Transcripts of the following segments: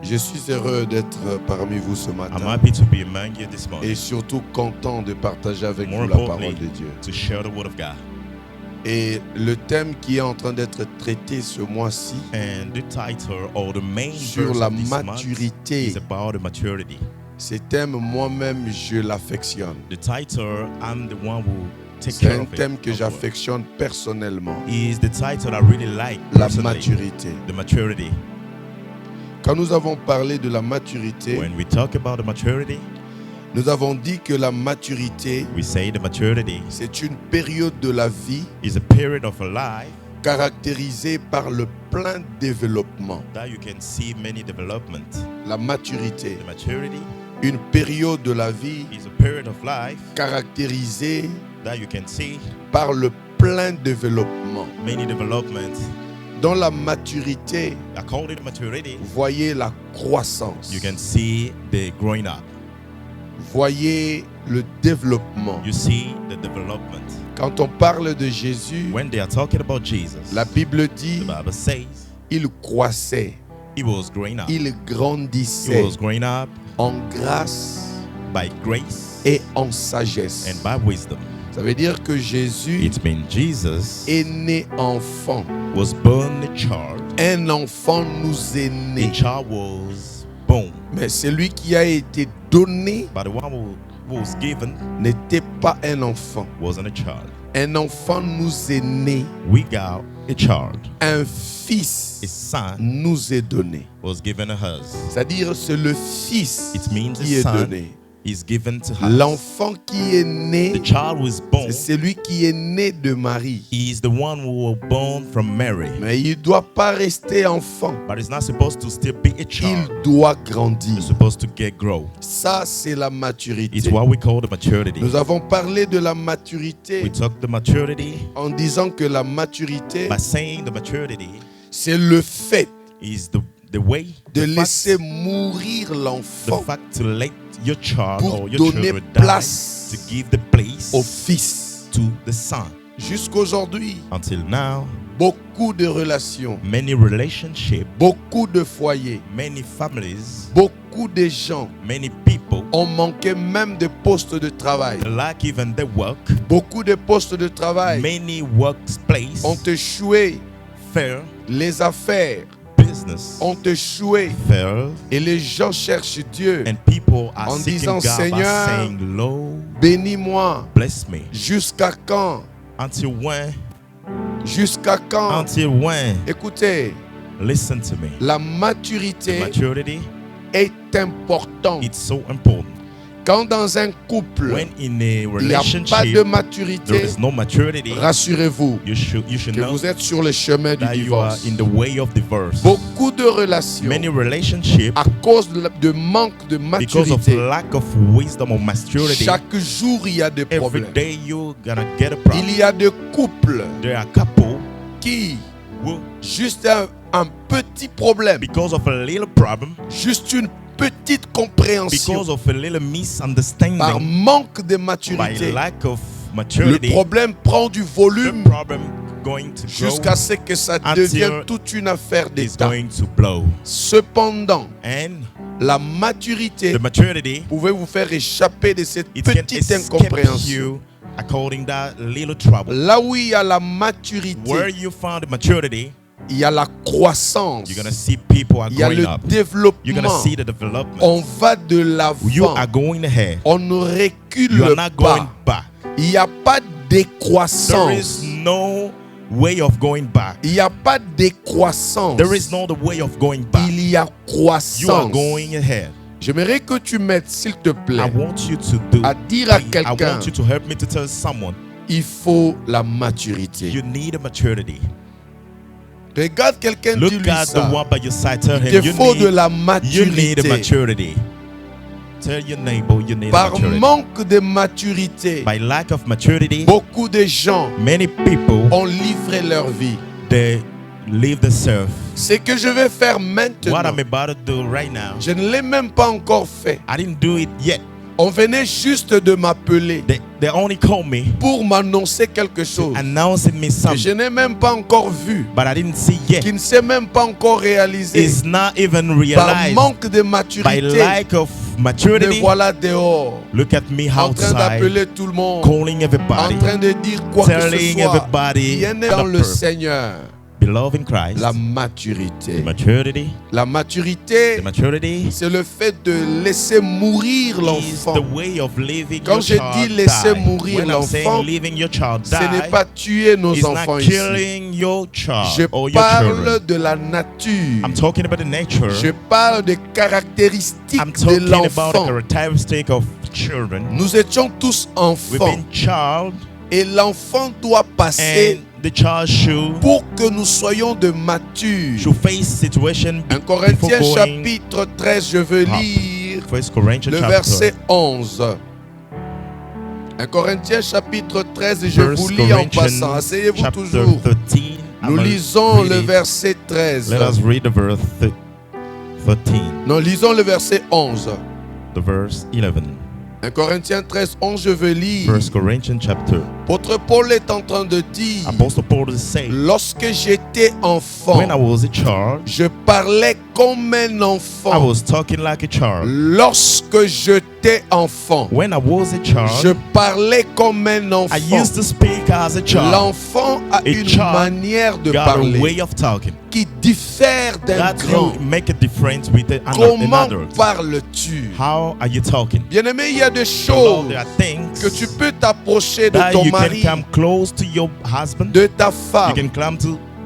Je suis heureux d'être parmi vous ce I'm matin happy to be among you this morning. et surtout content de partager avec More vous la importantly, parole de Dieu. to share the word of God. Et le thème qui est en train d'être traité ce mois-ci And the title or the main sur verse la of this month maturité, is about the maturity. ce thème, moi-même, je l'affectionne. The title, I'm the one who takes C'est care un of thème it. que j'affectionne personnellement, Is the title I really like la personally. maturité. The maturity. Quand nous avons parlé de la maturité, When we talk about the maturity, nous avons dit que la maturité, we say the maturity c'est une période de la vie is a period of a life caractérisée par le plein développement. that you can see many development. La maturité, The maturity une période de la vie is a period of life caractérisée that you can see par le plein développement. many developments. Dans la maturité, According to maturity, voyez la croissance, you can see the growing up. voyez le développement. You see the development. Quand on parle de Jésus, When they are talking about Jesus, la Bible the dit Bible says il croissait, he was growing up. il He grandissait was growing up en grâce by grace et en sagesse. and by wisdom. Ça veut dire que Jésus It means Jesus est né enfant. was born a child. Un enfant nous est A né. child was born, Mais celui qui a été donné but the one who was given n'était pas un enfant. wasn't a child. Un enfant nous est né. We got a child. Un fils A son nous est donné. was given to us. C'est-à-dire c'est le fils It means qui a est son donné. is given to us. L'enfant qui est né, The child was born. c'est celui qui est né de Marie. He is the one who was born from Mary. Mais il ne doit pas rester enfant. But he's not supposed to still be a child. Il doit grandir. He's supposed to grow. Ça, c'est la maturité. It's what we call the maturity. Nous avons parlé de la maturité We talk the maturity en disant que la maturité, by saying the maturity c'est le fait is the way, de the laisser fact, mourir the l'enfant fact to let your child pour or your donner children die, place to give the place au fils. to the son. Jusqu'aujourd'hui, Until now, beaucoup de relations, many relationships, beaucoup de foyers, many families, beaucoup de gens many people ont manqué même de postes de travail. lack even the work. Beaucoup de postes de travail Many workplaces, ont échoué. fair Les affaires business, ont échoué. fair, Et les gens cherchent Dieu. and people are En seeking disant, God by Seigneur, saying, Lord, Bénis-moi. bless me. Jusqu'à quand? Until when? Jusqu'à quand? Until when? Écoutez, Listen to me. la The maturité maturity, est importante. it's so important. Quand dans un couple, When in a il n'y a pas de relationship, there maturité, is no maturity, rassurez-vous you should que know vous êtes sur le chemin du that you are divorce. in the way of divorce. Beaucoup de relations, Many relationships, à cause de manque de because of maturité, lack of wisdom or maturity, chaque jour il y a des every problèmes. day you're gonna get a problem. Il y a des couples There are couple qui, who, juste un petit problème, because of a little problem, juste une petite compréhension, because of a little par misunderstanding, manque de by maturité, lack of le maturity, problème prend du the volume problem going to jusqu'à grow ce que ça until devienne toute une affaire is d'État. going to blow. Cependant, And la maturité the maturity, pouvait vous faire échapper de cette it can petite escape incompréhension. you according that little trouble. Là où il y a la Where maturité, you found the maturity, il y a la croissance, you're gonna see people are il y a growing le up. You're gonna développement. see the development. On va de You l'avant, are going ahead. on ne You recule are not going pas. back. Il n'y a pas de There is décroissance. no way of going back. Il n'y a pas de décroissance. There is no the way of going back. Il y a You are croissance. going ahead. J'aimerais que tu m'aides, s'il te I plaît, want you to do. à dire à I quelqu'un, want you to help me to tell someone il faut la maturité. you need a maturity. Regarde quelqu'un, Look dis-lui at the ça. one by your side. Tell Il him te faut de la you need a maturité. maturity. Tell your neighbor you need a Par maturity. manque de maturité, By lack of maturity, beaucoup de gens many people ont livré leur vie. they leave the self. Ce que je vais faire maintenant, What I'm about to do right now, je ne l'ai même pas encore fait. I didn't do it yet. On venait juste de m'appeler They only called me, pour m'annoncer quelque chose announcing me que je something, n'ai même pas encore vu, but I didn't see yet. qui ne s'est même pas encore réalisé. It's not even Par realized. manque de By maturité, lack of me maturity, voilà dehors, look at me en train outside, d'appeler tout le monde, calling en everybody, train de dire quoi que ce telling soit. everybody, Bien dans le Seigneur, beloved in Christ, la maturité. the maturity, La maturité, the maturity c'est le fait de laisser mourir is l'enfant. the way of living Quand your je child dis laisser die. mourir When I'm saying l'enfant, leaving your child Ce n'est die, pas tuer nos it's enfants not ici. killing your Je child or your parle children. de la nature. I'm talking about the nature. Je parle des caractéristiques I'm de talking about the l'enfant. characteristic of children. Nous étions tous We've enfants been child, et l'enfant doit passer and the child should pour que nous soyons de matures. face situation 1 before Corinthiens going. chapitre 13, je veux Ah. lire 1 Corinthians le chapter verset 11. 1 Corinthiens chapitre 13, et je 1 vous lis en passant. Corinthians Asseyez-vous chapter toujours. 13. Nous I'm lisons le reading. verset 13. Let us read the verse 13, Non, lisons le verset 11. the verse 11. 1 Corinthiens 13, 11, je veux lire. 1 Corinthians chapter. Apôtre Paul est en train de dire, Apostle Paul is saying, lorsque j'étais enfant, when I was a child, je parlais comme un I enfant. was talking like a child. Lorsque j'étais enfant, When I was a je child, parlais comme un I enfant. used to speak as a child. L'enfant a une child manière de Got a parler way of talking. qui diffère d'un That grand. you make a difference with an Comment adult. parles-tu? How are you talking? Bien-aimé, il y a des Lord, choses there are things que tu peux t'approcher de that ton you can mari, come close to your husband. de ta You femme, can come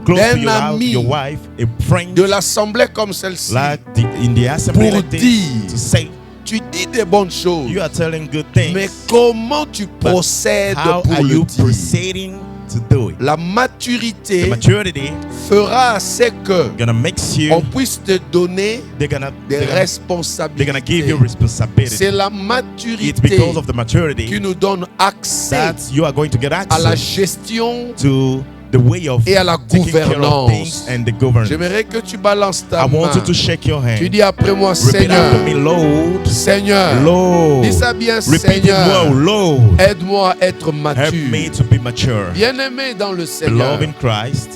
close d'un to your, ami, your wife, a friend, de l'assemblée comme celle-ci. like in the assembly pour like this, dire, to say Tu dis des bonnes choses, you are telling good things. mais comment tu procèdes How pour are le you dire? proceeding to do it? La The maturité maturity fera assez que gonna make on you. puisse te donner They're gonna des give responsabilités. you responsibility. C'est la It's maturité because of the qui maturity nous donne accès that you are going to get à la access gestion to the way of et à la taking care of gouvernance. things and the governance. J'aimerais que tu balances ta I want main. you to shake your hand. Tu dis après moi, Repeat after me, Seigneur, Lord. Seigneur, Lord. dis ça bien, Repeat it well, Seigneur, Lord. aide-moi à être Help mature. me to be mature. Bien-aimé dans le Seigneur, Beloved in Christ.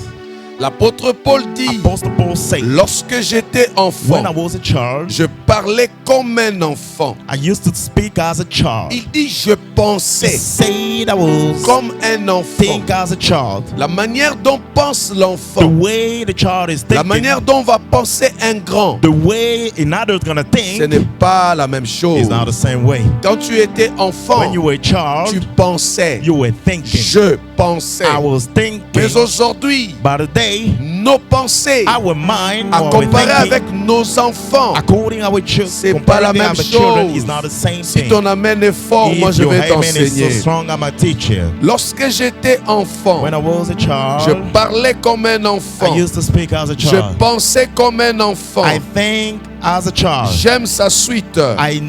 l'apôtre Paul dit, Apostle Paul said, lorsque j'étais enfant, when I was a child, je parlais comme un enfant. I used to speak as a child. Il dit, je He pensais said I was comme un enfant. think as a child. La manière dont pense The l'enfant, way the child is la thinking, manière dont va penser un grand, the way another is gonna ce think n'est pas la même chose. is not the same way. Quand tu étais enfant, When you were a tu child, pensais. you were thinking. Je pensais. I was thinking. Mais aujourd'hui, By the day, nos pensées, our mind, à our comparer avec thinking, nos enfants, according our c'est children, pas la comparing même our children chose. is not the same Si thing. ton amen est fort, moi If je your vais amen is so t'enseigner. strong, I'm a teacher. Lorsque j'étais enfant, When I was a je child, parlais comme un enfant. I used to speak as a Je child. pensais comme un enfant. I think as a child. J'aime sa suite. I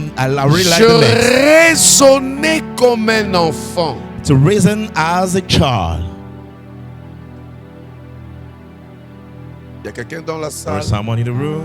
really like Je the next. raisonnais comme un enfant. To reason as a child. Il y a quelqu'un dans la salle. There's someone in the room.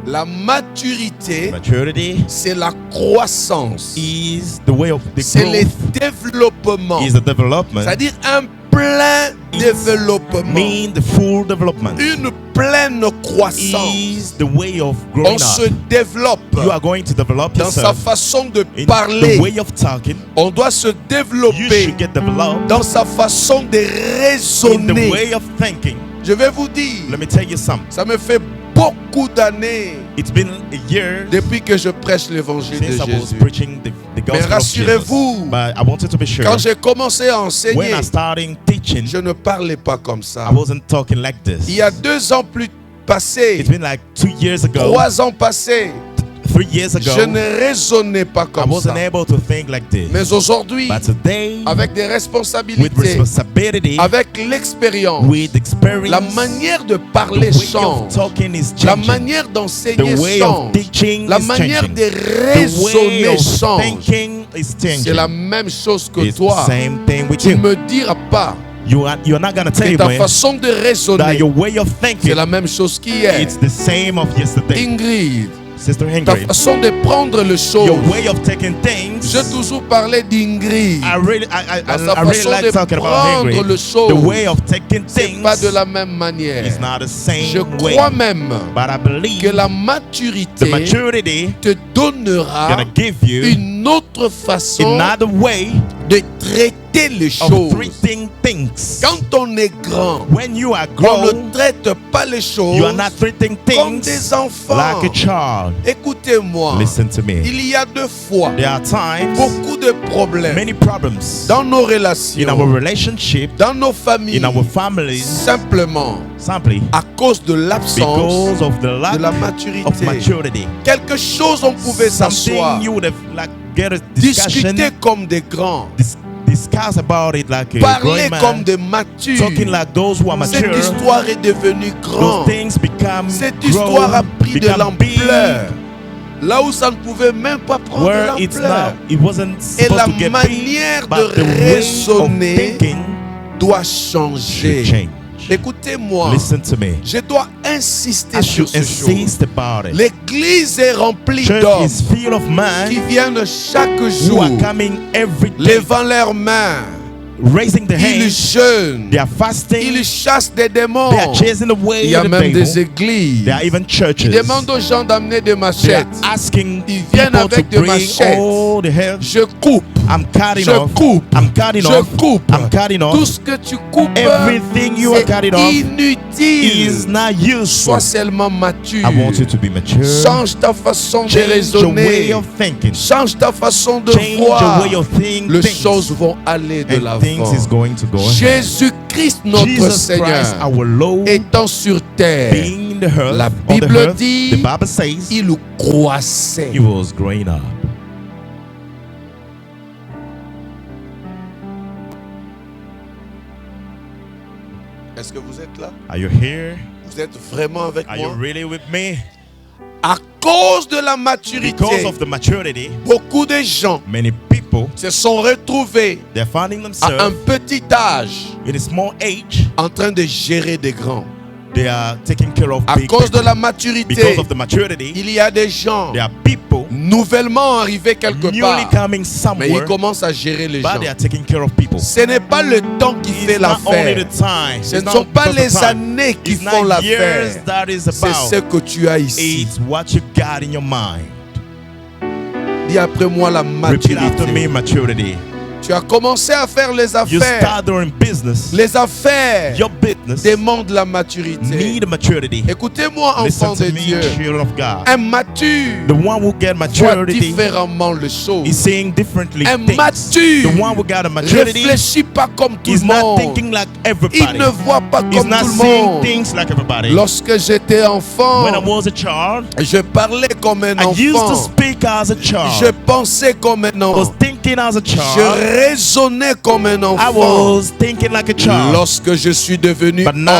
La maturité, Maturity c'est la croissance. is the way of the C'est le growth. développement. Is the development. C'est-à-dire un plein développement. Mean the full development. Une pleine croissance. Is the way of On growing se up. développe You are going to develop dans sa yourself façon de in the parler. way of talking. On doit se You développer should get developed dans sa façon de in the raisonner. way of thinking. Je vais vous dire, Let me tell you something. ça me fait beaucoup d'années It's been a year depuis que je prêche l'évangile de since I was Jésus. preaching the Mais gospel of Jesus. rassurez-vous, But I wanted to be sure. quand j'ai commencé à When enseigner, I started teaching, je ne parlais pas comme ça. I wasn't talking like Il this. y a 2 ans plus passés, It's been like 2 years ago, 3 ans passés, 3 years ago, je ne raisonnais pas I comme ça. wasn't able to think like this. Mais aujourd'hui, But today, avec des with responsabilités, responsibility, avec l'expérience, with experience, la manière de the parler way change, of talking is la changing. manière d'enseigner The way of change, teaching la is manière changing. de The raisonner way of change. thinking is C'est la changing. même chose que It's toi. the same thing with Tu you. ne me diras pas You're not gonna tell que me ta façon de that raisonner, your way of c'est thinking la même chose qu'hier. it's the same of yesterday. Ingrid, Sister ta Ingrid, façon de prendre les choses. your way of taking things. J'ai toujours parlé d'Ingrid. I really Dans sa really façon like de talking about prendre Ingrid. les choses. The way of taking C'est things pas de la même manière. is not the same Je way. crois même But I believe que la the maturité maturity te donnera gonna give you une autre façon another way de traiter les of choses. treating things. Quand on est grand, When you are on grown, ne traite pas les choses you are not treating comme things des enfants. like a child. Écoutez-moi, Listen to me. il y a deux fois There are times, beaucoup de problèmes many problems dans nos in our relations, relationship, dans nos familles, in our families, simplement simply à cause de l'absence because of the lack de la of maturité. maturity. Quelque chose on pouvait s'asseoir, Something you would have like get a discussion, discuter comme des grands, discuss about it like a parler grown comme man, des matures. talking like those who are Cette mature. histoire est devenue Those grande. things become Cette histoire a grown, pris de become big, l'ampleur. Là où ça ne pouvait même pas prendre de where it's l'ampleur. not, it wasn't Et supposed la to get big, manière but de the way of raisonner thinking doit should changer. change. Écoutez-moi, Listen to me. je dois insister I sur should ce chose. insist about it. L'église est remplie Church d'hommes is full of qui men viennent chaque who jour, are coming every day, levant leurs mains. raising their Ils hands. jeûnent, They are fasting. ils chassent des démons. They are chasing away Il y a the même devil. des églises. There are even Ils churches. demandent aux gens d'amener des They machettes. are asking Ils viennent people to avec des bring machettes. all the hair. Je coupe, I'm cutting je off. coupe, I'm cutting je off. coupe. I'm cutting Tout off. ce que tu coupes, Everything you are c'est cutting off inutile. is not useful. Sois seulement mature. I want you to be mature. Change ta façon de Change your way raisonner. of thinking. Change ta façon de Change your voir. way of thinking. Les choses vont aller de And things l'avant. is going to go ahead. Jésus-Christ, notre Jesus Christ, Seigneur, our Lord, étant sur terre, being in the earth, la on the Bible earth, dit, the Bible says il croissait. he was growing up. Est-ce que vous êtes là? Are you here? Vous êtes vraiment avec Are you moi? really with me? À cause de la maturité, Because of the maturity, beaucoup de gens many people, se sont retrouvés they're finding à un themselves petit âge in a small age, en train de gérer des grands. they are taking care of À big cause de people. la maturité, Because of the maturity, il y a des gens there are people nouvellement arrivés quelque newly part, coming mais ils somewhere, commencent à gérer les gens. but they are taking care of people. Ce n'est pas le temps qui fait It's not only l'affaire. the time. Ce It's ne not sont pas because of les time. années qui It's font not years l'affaire. that is C'est ce about. que tu as ici. It's what you got in your mind. Dis après moi la Repeat after me, maturité. maturity. Tu as commencé à faire les You affaires. start doing business. Les affaires Your business demandent la maturité. need maturity. Écoutez-moi, Listen enfant to de me, Dieu. children of God. Un mature The one who get voit maturity différemment les choses. is saying differently Un things. mature The one who got a maturity réfléchit pas comme tout is le not monde. thinking like Il everybody. ne voit pas He's comme not tout le seeing monde. things like everybody. Lorsque j'étais enfant, When I was a child, je parlais comme un I used to enfant. speak as a Je child. pensais comme un I was enfant. thinking as a Je child. raisonnais comme un I enfant. was thinking like a child. Lorsque je suis devenu But now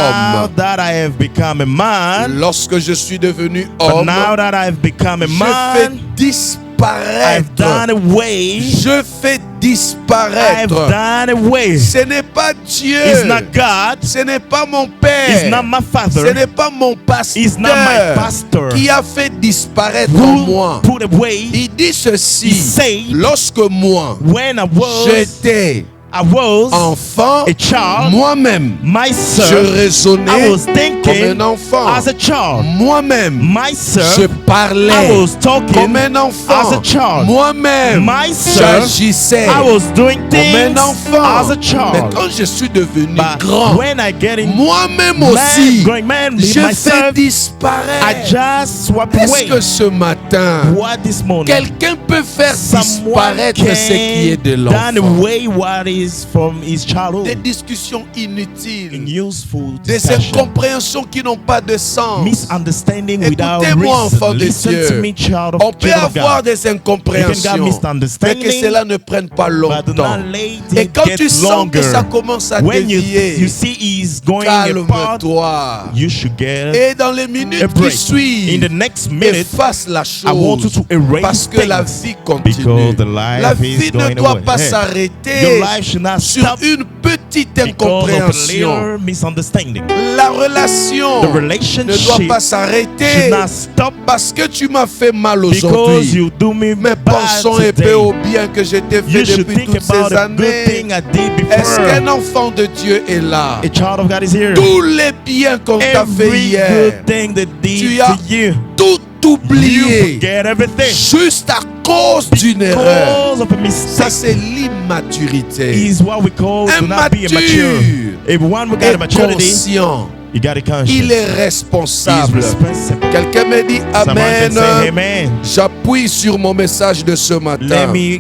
homme, that I have become a man, lorsque je suis devenu but homme, now that I've become a je fais man, I've disparaître. done away. Je fais I've disparaître. done away. Ce n'est pas Dieu. It's not God. Ce n'est pas mon It's père. not my Ce father. n'est pas mon It's not my pasteur pastor qui a fait disparaître en who moi. put away. Il dit He ceci. said, Lorsque moi, when j'étais I was enfant, a child, moi-même, je myself, I raisonnais was comme thinking un enfant. as a child. Moi-même, je Myself, parlais I was comme talking un as enfant. a child. Moi-même, Myself, j'agissais I was doing comme un things enfant. as a Mais child. quand je suis devenu But grand, when I get in moi-même man, aussi, growing man, je fais myself, I disparaître. just swap Est-ce away. que ce matin, What this morning? quelqu'un peut faire Someone disparaître ce qui est de can done l'enfant? away what is from his Des childhood. discussions inutiles, Useful des discussion. incompréhensions qui n'ont pas de sens. Misunderstanding without Écoutez-moi, reason. enfant de Listen Dieu. to me, child of On peut child of avoir God. des You can incompréhensions, get mais misunderstanding, que cela ne prenne pas but do longtemps. not let Et it quand get tu sens longer. que ça commence à When you dévier, see he's going apart, calme-toi. you should get Et dans les a minutes qui break. In suivent, the next minute, efface la I want you chose. to erase Parce que la things. vie continue. Because the life La is vie ne going doit away. pas Hey, s'arrêter your life should not sur stop une petite because of a incompréhension. little misunderstanding. La relation The ne doit relationship pas should s'arrêter not stop parce que tu m'as fait mal because aujourd'hui. you do me Mais bad pensons un peu today. au bien que je t'ai fait You should depuis think toutes about ces the good années. thing I did Est-ce before. qu'un enfant de Dieu est là? A child of God is here. Tous les biens qu'on t'a fait Every hier, good thing they did tu as to you, tout you oublié forget everything juste à cause d'une erreur. because of a Ça, mistake. c'est l'immaturité. Is what we call to not be immature. If one we got Et a maturity, conscient. you got a conscience. Il est He's responsable. responsible. Quelqu'un me dit Someone can Amen. say amen. J'appuie sur mon message de ce Let matin. me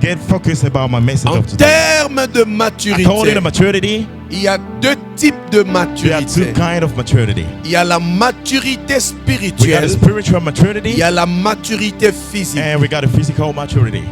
get focused about my message En of today. termes de According maturité, to maturity, il y a deux types de there are two maturité. kinds of maturity. Il y a la maturité We got a spirituelle, spiritual il maturity y a la maturité physique. and we got a physical maturity.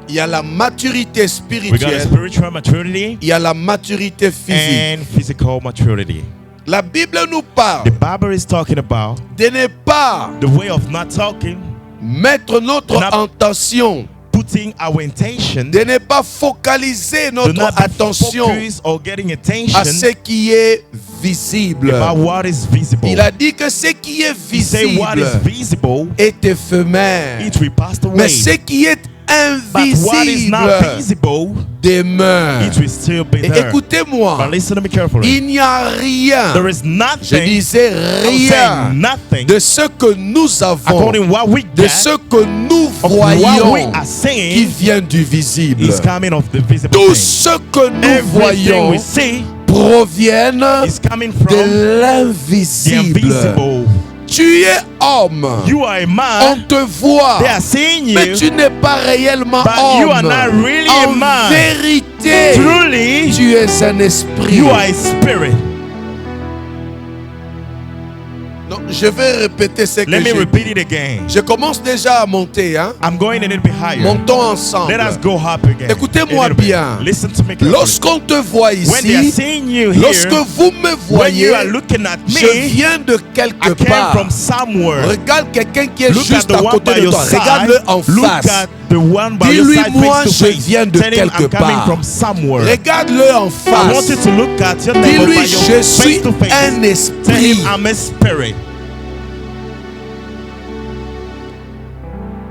Il y a la maturité We got a spirituelle, spiritual maturity il y a la maturité physique. and physical maturity. La Bible nous The parle Bible is talking about de ne pas the way of not talking, mettre notre attention, putting our intention, de ne pas focaliser do notre not be attention focused or getting attention à ce qui est visible. about what is visible. Il a dit que ce qui est He say what is visible visible, est éphémère, it will pass away. mais ce qui est But what is not invisible visible, demeure. it will still be Et there. écoutez-moi, But listen to me carefully. il n'y a rien, There is je nothing, disais I'm saying rien, nothing, de ce que nous avons, according to what we de get, ce que nous of what we voyons, are qui saying, vient du visible. is coming of the visible Tout thing. ce que nous Everything voyons we see proviennent is coming de from the l'invisible. invisible. Tu es homme, You are a on man, te voit, they are seeing mais you, tu n'es pas réellement but you are homme. not really a En man. vérité, Truly, tu es un esprit. you are a spirit. Non, je vais répéter ce que Let me j'ai repeat dit. it again. Je commence déjà à monter. Hein? I'm going a little bit higher. Montons ensemble. Let us go up again. Écoutez-moi A little bit. bien. Listen to me carefully. Lorsqu'on te voit When they are ici, seeing you lorsque here, vous me when voyez, you are looking at je me, viens de I quelque came part. from somewhere. Regarde quelqu'un qui est Look at juste the à one côté by de your toi. side. Regarde-le en Look face. at the one by your Dis-lui, side moi, face to je face. viens de Tell him quelque I'm coming part. from somewhere. Regarde-le en I want you face. to look at your neighbor by Dis-lui, your je suis face to face. un Tell esprit. him I'm a spirit.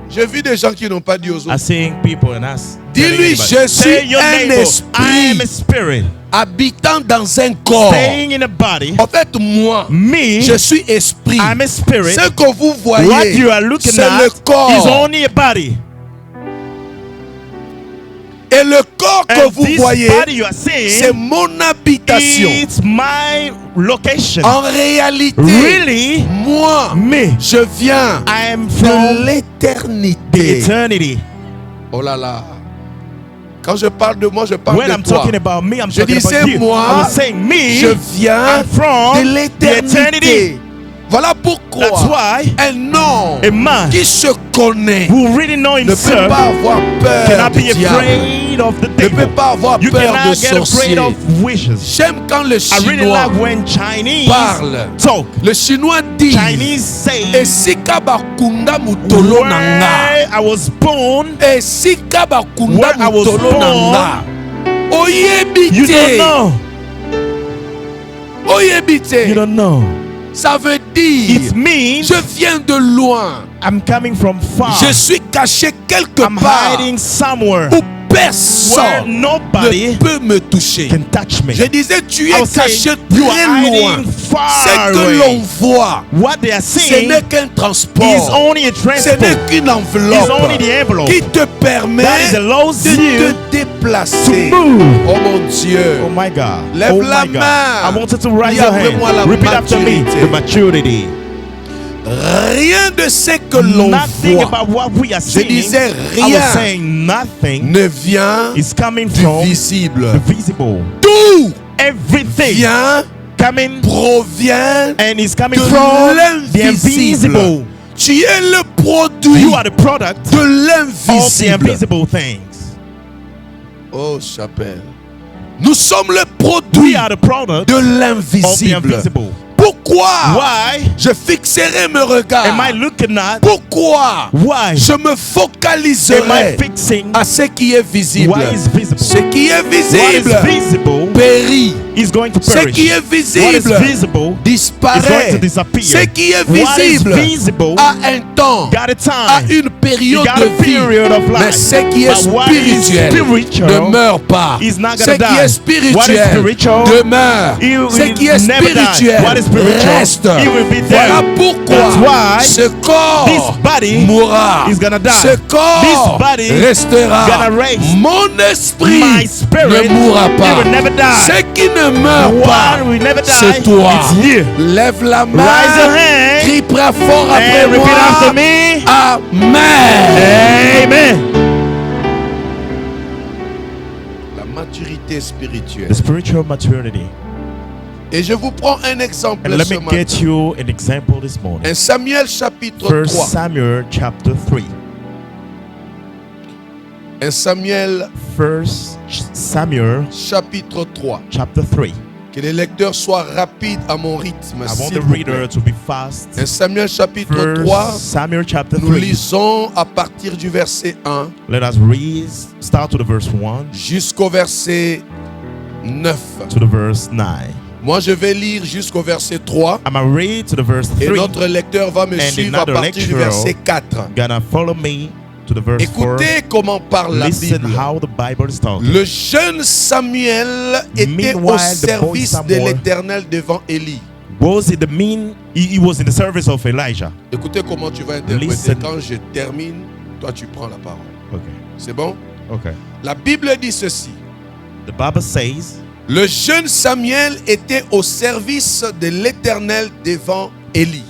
J'ai vu des gens qui n'ont pas dit aux I autres. seeing people and us. Dis-lui, je Say suis your un neighbor, I am a esprit spirit. habitant dans un corps. Staying in a body. En fait, moi, Me, je suis esprit. I'm a spirit. Ce que vous What voyez, you are looking c'est at le is corps. only a body. Et le corps que And vous this voyez, body you are c'est seeing, mon habitation. it's my location. En réalité, Really, moi, me, je viens I am de from the l'éternité. eternity. Oh là là. Quand je parle de moi, je parle When de I'm toi. talking about me, I'm Je talking disais about you. moi, I was saying me, Je viens I'm from de the eternity. l'éternité. Voilà That's pourquoi why un homme a man qui se connaît who really know ne peut himself pas avoir peur cannot du be diable. afraid of the Ne peut devil. pas avoir You peur de cannot get sorcier. afraid of wishes. J'aime quand le I really Chinois like when Chinese parle. talk. Le Chinois dit Chinese say, esika bakunda mutolo nanga. where I was born, Esika bakunda where I was mutolo born, nanga. Oyebi you don't te. know. Oyebi te. You don't know. Ça veut dire It means je viens de loin. I'm coming from far. Je suis caché quelque I'm part hiding somewhere où where personne nobody ne peut me toucher. can touch me. Je disais, tu I es was caché saying, you très are loin. hiding far Ce que away. l'on voit, What they are ce saying n'est qu'un is transport. only a Ce transport. n'est qu'une Is enveloppe only the envelope qui te permet that is allows de you te déplacer. to move. Oh mon Dieu. Oh my God. Lève Oh la my God. main. I want you to raise Dis your après hand. moi la Repeat after me. maturité. The maturity. Rien de ce que l'on Nothing voit about what we are Je seeing. disais I rien was saying nothing ne vient is coming du from visible. the visible. Tout Everything vient, coming provient and is coming de from the l'invisible. invisible. Tu es le produit You are the product de of the l'invisible. invisible things. Oh, chapelle. Nous sommes le We produit are the product de of the l'invisible. invisible. Pourquoi Why je fixerai mes regards? am I looking at? Pourquoi Why je me am I focaliserai fixing à ce qui est visible? what is visible? Ce qui est What visible is visible périt. is going to Ce perish. qui est What is visible visible is going disparaît. to disappear. Ce qui est What is visible visible a un temps, got a a time. une période You got de a vie. period of Mais life. ce qui est But what is spirituel spiritual ne meurt pas. is not Ce gonna qui die. est What is spirituel spiritual demeure. it Ce will qui est never die. spirituel What is spiritual, reste. it will be there. Voilà pourquoi That's why ce corps this body mourra. is gonna die. Ce corps This body restera. gonna raise. Mon esprit My spirit ne mourra pas. it will never die. Ce qui ne meurt pas, What will never die, c'est toi. it's you. Lève la main. Rise your hand Crie très fort après and repeat after moi. me. Amen. Amen. La maturité spirituelle. The spiritual maturity. Et je vous prends un exemple And let ce me matin. get you an example this morning. 1 Samuel chapitre 1 3. Samuel chapter 3. 1 Samuel 1 Samuel chapitre 3. chapter 3. Que les lecteurs soient rapides à mon rythme. I want s'il the vous reader plaît. to be fast. 1 Samuel chapitre 1 3. Samuel chapter Nous 3. lisons à partir du verset 1 Let us read, start to the verse 1 jusqu'au verset 9. to the verse 9. Moi, je vais lire jusqu'au verset 3. I'm going to read to the verse Et 3. notre lecteur va me And suivre à another partir du lecturer verset 4. Gonna follow me to the verse 4. Écoutez comment parle la Listen Bible. how the Bible is talking. Le jeune Samuel était au Meanwhile, the boy service de Samuel l'Éternel devant Élie. Was it the mean? He was in the service of Elijah. Écoutez comment tu vas interpréter. Listen. Quand je termine, toi tu prends la parole. Okay. C'est bon? Okay. La Bible dit ceci. The Bible says Le jeune Samuel était au service de l'Éternel devant Élie.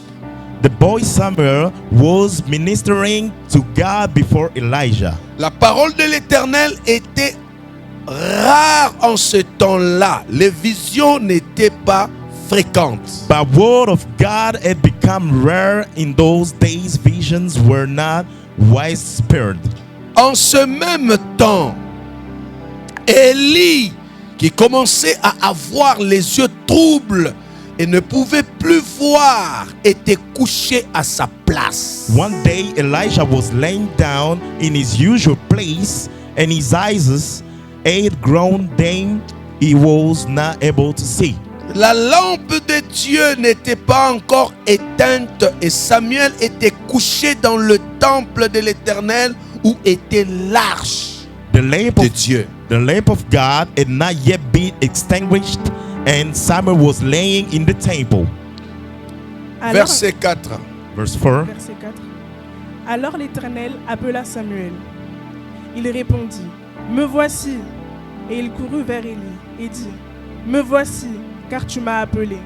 the boy Samuel was ministering to God before Elijah. La parole de l'Éternel était rare en ce temps-là. Les visions n'étaient pas fréquentes. But word of God had become rare in those days. Visions were not widespread. En ce même temps, Élie, qui commençait à avoir les yeux troubles et ne pouvait plus voir, était couché à sa place. One day Elijah was laying down in his usual place, and his eyes had grown dim. He was not able to see. La lampe de Dieu n'était pas encore éteinte et Samuel était couché dans le temple de l'Éternel où était l'arche The lamp de of Dieu. The lamp of God had not yet been extinguished, and Samuel was laying in the temple. Alors, Verset 4. Verse 4. verset 4. Alors l'Éternel appela Samuel. Il répondit, me voici. Et il courut vers Élie et dit, me voici, car tu m'as appelé.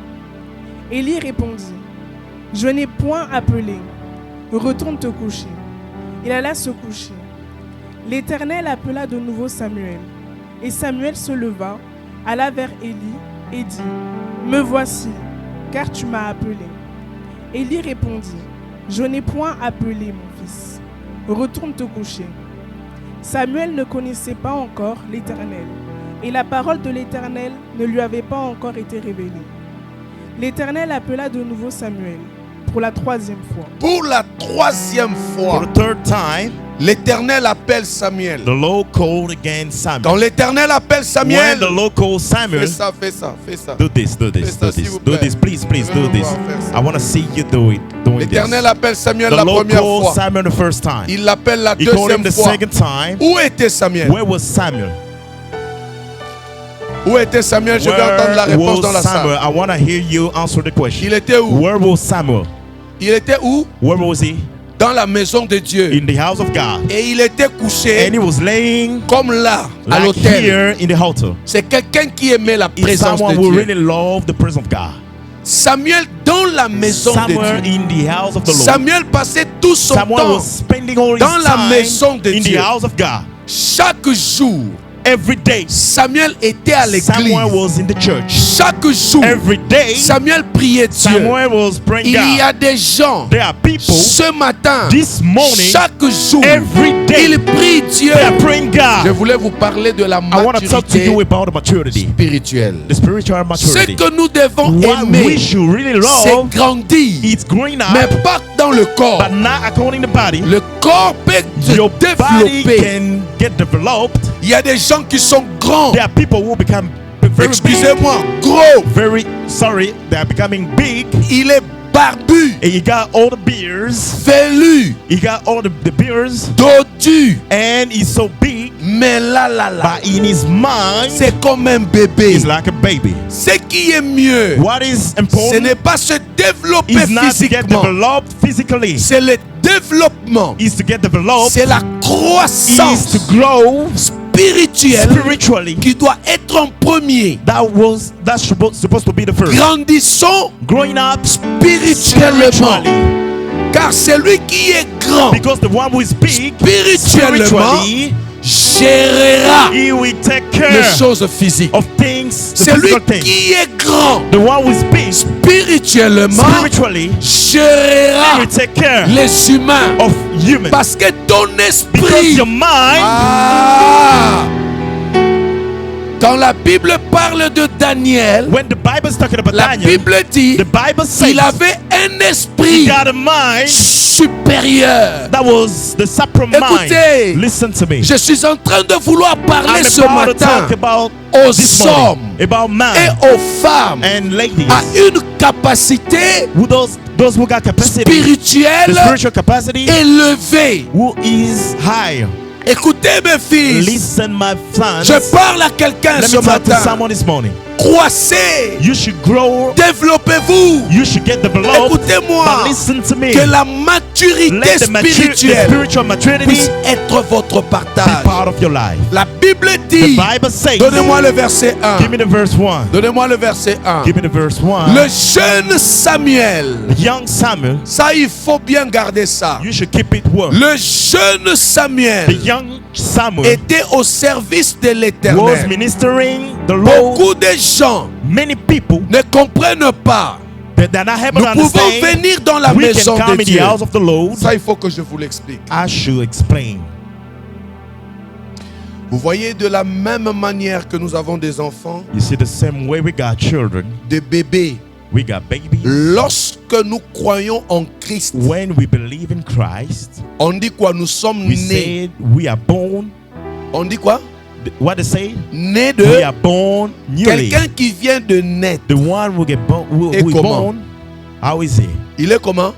Élie répondit, je n'ai point appelé. Retourne te coucher. Il alla se coucher. L'Éternel appela de nouveau Samuel. Et Samuel se leva, alla vers Élie et dit, me voici, car tu m'as appelé. Élie répondit, je n'ai point appelé mon fils. Retourne te coucher. Samuel ne connaissait pas encore l'Éternel, et la parole de l'Éternel ne lui avait pas encore été révélée. L'Éternel appela de nouveau Samuel pour la troisième fois. Pour la troisième For fois, the third time, l'Éternel appelle Samuel. the Lord called again Samuel. Quand l'Éternel appelle When Samuel, the Lord called Samuel, fais ça, fais ça, fais ça. do this, do this, Fais ça, do s'il this, vous do plaît. this, please, please, Je do veux this. voir faire ça. I want to see you doing this. L'Éternel appelle Samuel The la Lord première called fois. Samuel the first time. Il l'appelle la He called him deuxième the fois. second time. Où était Samuel? Where was Samuel? Où était Samuel? Je vais entendre la Where réponse dans la was Samuel? salle. I want to hear you answer the question. Il était où? Where was Samuel? Il était où? Where was he? Dans la maison de Dieu. In the house of God. Et il était couché And he was laying comme là, à like l'autel. here in the altar. C'est quelqu'un qui aimait la It's présence someone de who Dieu. really loved the presence of God. Samuel dans la maison de Somewhere Dieu. in the house of the Lord. Samuel passait tout son Someone temps was spending all his dans la maison time de in Dieu. the house of God. chaque jour every day. Samuel était à l'église. Samuel was in the church. Chaque jour, Every day, Samuel priait Dieu. Samuel was praying Il y a God. des gens, There are people ce matin, this morning, chaque jour, every day, ils prient Dieu. they are praying Je God. voulais vous parler de la I want to talk to maturité you about the maturity, spirituelle. the spiritual Ce maturity. que nous devons What we aimer, should really c'est love grandir, is growing mais up, pas dans le corps. but not according to the body. Le corps peut Your se body développer. can get developed. Il y a des gens qui sont grands. There are people who become very big, Excusez-moi, gros. very sorry, they are becoming big, Il est barbu, and you got all the beards, velu, you got all the beards, dodu. and he's so big, Mais là, but in his mind, c'est comme un bébé. he's like a baby. Ce qui est mieux, What is ce important n'est pas se développer is not to get physiquement. developed physically, C'est le développement. is to get developed, C'est la is croissance to grow spirituelle spiritually. qui doit être en premier. That's supposed to be the first. Grandissons Growing up spirituellement. spiritually, Car celui qui est grand because the one who is big spirituellement spiritually, gérera he will take les care choses physiques. of things, the Celui physical things. qui est grand The one who is big spirituellement spiritually, he gérera will take care les humains. of humans. Parce que ton Because esprit, your mind, quand la Bible parle de Daniel, when the Bible is talking about la Daniel, Bible dit the Bible says il avait un he esprit got a mind supérieur. that was the supreme Écoutez, mind. Listen to me. Je suis en train de vouloir parler I'm ce about to matin talk about aux this hommes morning, about et man aux femmes and ladies, à une capacité who those who got capacity, the spirituelle spiritual capacity, élevée. who is high. Écoutez mes fils, Listen, my sons. je parle à quelqu'un Let ce me talk to matin. someone this morning. Croissez, You should grow. développez-vous. You should get developed. Écoutez-moi, But listen to me. que la maturité Let the spirituelle spiritual maturity puisse être votre be partage. part of your life. La Bible The dit, Bible says, donnez-moi le verset 1. give me the verse 1. Donnez-moi le verset 1. Give me the verse 1. Le jeune Samuel, Young Samuel, ça il faut bien garder ça. you should keep it warm. Le jeune Samuel The young Samuel était au service de was l'Éternel. ministering the Lord. Beaucoup de gens Many people ne comprennent pas. that are not able Nous to pouvons understand. venir dans la We maison can come de in the Dieu. house of the Lord. Ça, il faut que je vous l'explique. I should explain. Vous voyez, de la même manière que nous avons des enfants, You see, the same way we got children, des bébés, we got babies. lorsque nous croyons en Christ, When we believe in Christ, on dit quoi? Nous sommes we nés. said we are born. On dit quoi? What they say? Nés We de are born newly. quelqu'un qui vient de naître. The one who get born, who Et is comment? born. How is he? Il est comment?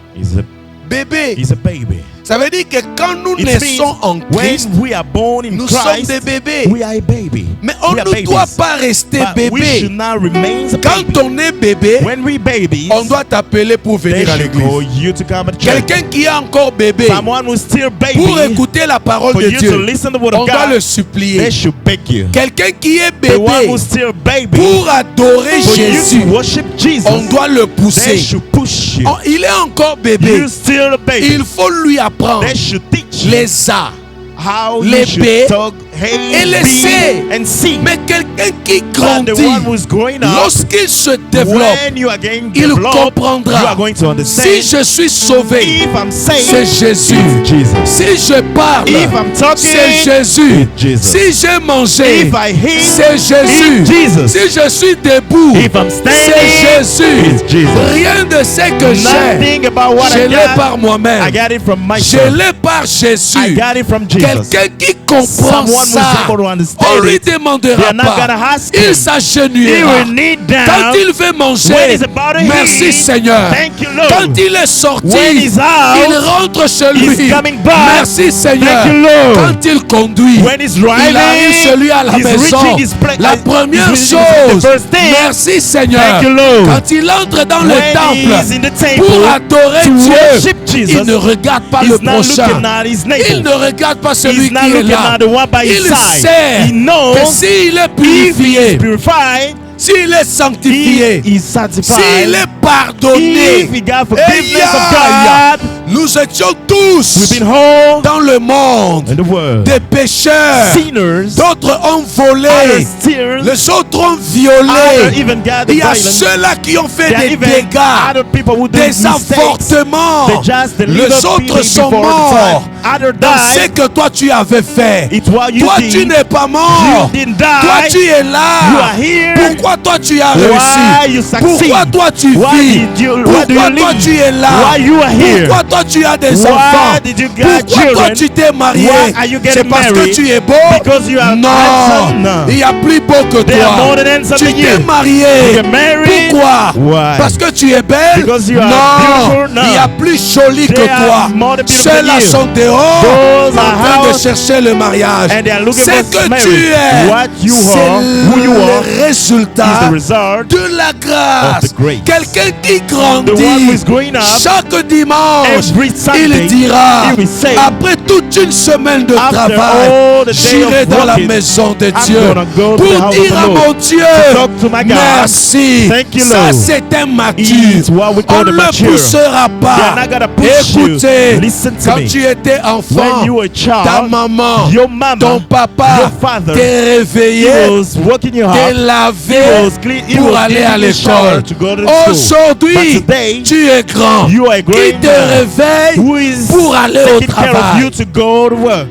Bébé. He's a baby. Ça veut dire que quand nous It naissons en means Christ, when we are born in nous sommes Christ, des bébés. we are a baby. Mais on we are ne doit babies. pas rester But we should bébé. not remain a Quand baby. on est bébé, When we babies, on doit t'appeler pour they venir à should l'église. call you to come to church. Quelqu'un qui est encore bébé, Someone who's still baby, pour écouter la parole for de you to Dieu, listen to the word on of doit God, le supplier. they should beg you. Quelqu'un qui est The one bébé, who's still baby, pour adorer for you Jésus, to worship Jesus, on doit le they pousser. should push you. Il est encore bébé. You still a baby. Il faut lui apprendre They should teach you les A how les you should B talk A, et les B, C. and C. Mais quelqu'un qui But grandit, the one who's growing up, lorsqu'il se développe, when you are getting il developed, you comprendra. are going to understand. Si je suis sauvé, If I'm saved, c'est Jésus. it's Jesus. Si je parle, If I'm talking, c'est Jésus. it's Jesus. Si j'ai mangé, If I hear, c'est Jésus. it's Jesus. Si je suis debout, If I'm c'est standing, Jésus. it's Jesus. Rien de ce que j'ai, Nothing about what je I l'ai got, par moi-même. I got it from Je myself. l'ai par Jésus. I got it from Jesus. Quelqu'un qui comprend Someone who's ça, able to understand on lui it, demandera they are not pas. gonna ask Il him. He s'agenouillera. will kneel Quand down. il veut manger, When he's about to merci eat, Seigneur. thank you, Lord. Quand il est sorti, When he's out, il rentre chez lui. he's coming back. Merci Seigneur. Thank you, Lord. Quand il conduit, When he's il driving, arrive chez lui à la he's maison. reaching his La première he's reaching chose, the first thing. merci Seigneur. Thank you, Lord. Quand il entre dans le When he's temple in the temple pour adorer to Dieu, worship Jesus, il ne regarde pas he's le not prochain. looking at his Il neighbor. ne regarde pas celui He's not qui est looking là. at the one by his Il side. sait He knows que s'il est if he purifié, is purified, s'il est sanctifié, he is sanctified, s'il est pardonné, if he got forgiveness Eya, of God, nous nous étions We've tous been whole dans le monde in the world. des pécheurs. Sinners, D'autres ont volé. others steers, Les autres ont others violé. even got Il y a violence. ceux-là qui ont fait There are des even dégâts, other people who do des mistakes. avortements. They just the Les little autres feeling sont before the time. morts Others dans ce died. que toi tu avais fait. It's what you Toi did. tu n'es pas mort. You didn't Toi die. tu es You là. are here. Pourquoi toi tu as Why réussi? you succeed? Pourquoi toi tu Why vis? did you- why do Pourquoi you toi live? tu es là? Why you are here? Pourquoi toi tu as des Why enfants? did you get Pourquoi toi children? tu t'es marié? Why are you C'est getting parce que married? tu es beau? Because you are Non, handsome? No. il y a plus beau que They are more toi. than handsome Tu than t'es you. marié. You get married. Pourquoi? Why? Parce que tu es belle? Because you are Non, beautiful? No. il y a plus joli que They are toi. more beautiful than Ceux-là you. sont dehors Those en are train de out chercher le mariage. and they are looking C'est for que marriage. tu es. What you C'est are, who you are, le résultat is the result de la grâce. of the grace. Quelqu'un qui The one who grandit is growing up chaque dimanche, every Sunday, il dira, he will say, après toute une semaine de after travail, all the day j'irai of dans la working, maison de I'm Dieu gonna go to the pour house of dire the à Lord mon Dieu, to talk to my God. merci. Thank you, Ça Lord. c'est un mature. It's what we call On the ne mature. poussera They pas. are not gonna push you. Écoutez, Listen to quand me. tu étais enfant, When you were a child, ta maman, your mama, ton papa your father, t'est he réveillé, was working you t'est up. lavé He was clean. He pour was aller à cleaning the shower l'école. to go to school. Aujourd'hui, But today, tu es grand. you are a Qui great te man réveille who is pour aller au taking care of travail. you to go to work.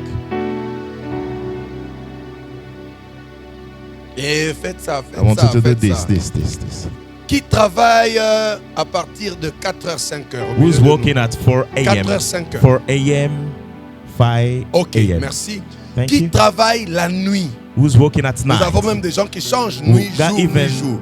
Et faites ça, I want faites ça, you to do faites this, ça. this. Qui travaille à partir de 4h, 5h. Who's working at 4 a.m.? 4h, 5h. 4 a.m., 5 Ok, a.m. merci. Thank Qui you. travaille la nuit. Who's working at Nous night? avons même des gens qui changent We nuit, got jour, even- nuit, jour.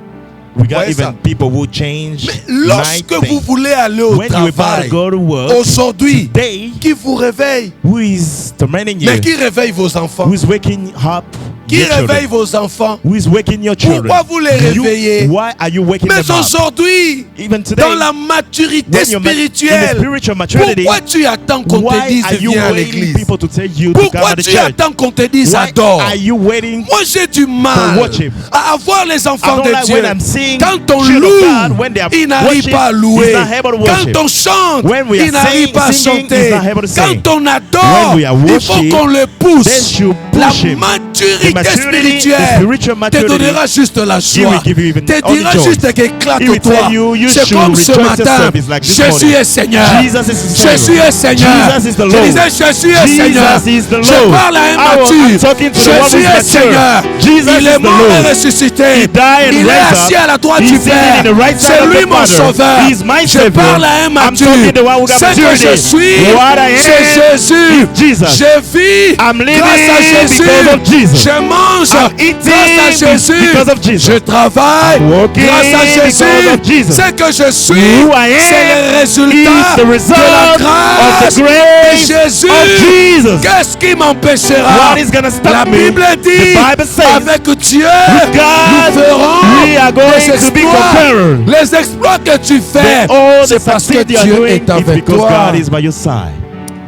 We got Voyez even ça. people who change Mais night lorsque vous thing. voulez aller au When you about to travail, go to work, aujourd'hui, today, qui vous réveille? who is tormenting you? Mais qui réveille vos enfants? Who is waking up Qui your réveille children? vos enfants? Who is waking your children? Pourquoi vous les réveillez? Why are you waking Mais them up? aujourd'hui, Even today, dans la maturité when you're in the spirituelle, spiritual maturity, pourquoi tu attends qu'on te why dise are you viens à waiting l'église? people to tell you to come Pourquoi to the tu church? attends qu'on te dise Why adore? are you waiting? Moi j'ai du For mal worship. à avoir les I enfants don't de like Dieu. when I'm seeing Quand on children of loue, God, when they are il n'arrive worship, pas à louer. he's not able to worship. Quand on chante, When we are il n'arrive pas à singing, chanter. he's not able to sing. Quand on adore, When we are il faut worship, qu'on le then pousse. you La push him. The maturité maturity, the spirituelle spiritual te maturity, donnera juste la he joie. will give you even Te all the dira joy. juste qu'éclate He will toi. tell you, you C'est should comme ce rejoice matin. yourself. It's like this Jésus morning. est Seigneur. Jesus is Jésus Lord. est Seigneur. Jesus is the Je Lord. disais Jésus est Jesus Seigneur. is the Je Lord. parle à un I'm mature. talking to the one who Jésus is est mature. Seigneur. Jesus Il est is the mort et Lord. ressuscité. He died and Il est raised assis up. à la droite He's du sitting Père. in the right side C'est of lui the mon Father. sauveur. He's my Je Savior. parle à un I'm mature. talking to the one who got Ce que maturity. je suis, What I am c'est Jésus. is Jesus. Je vis I'm living grâce à Jésus. because of Jesus. Je mange I'm eating grâce à Jésus. because of Jesus. Je travaille I'm working grâce à because of Jésus. Jesus. Ce que je suis, Who I am c'est le résultat is the result de la of grâce the grace de Jésus. of Jesus. Qu'est-ce qui m'empêchera? What is gonna stop La me? Bible dit, The Bible says, avec Dieu, with God, nous ferons we are going les to be exploits. conquerors. Les exploits que tu fais, But all the c'est parce que success you are Dieu doing est is avec because toi. God is by your side.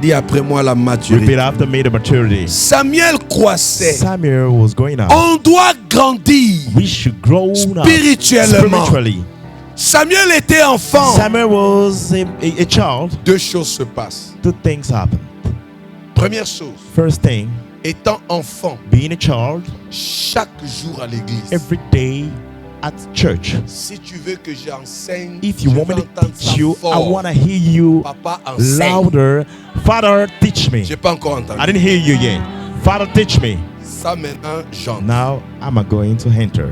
Dis après moi la Repeat maturité. after me the maturity. Samuel croissait. Samuel was going out. On doit grandir We should grow up spirituellement. spiritually. Samuel était enfant. Samuel was a child. Deux choses se passent. Two things happen. Première chose, First thing, étant enfant, being a child, chaque jour à l'église. every day at church. Si tu veux que j'enseigne, If you je want me veux to entendre teach ça you, I fort. want to hear you Papa enseigne. louder. Father, teach me. J'ai pas encore entendu. I didn't hear you yet. Father, teach me. Ça maintenant, j'entends. Now I'm going to enter.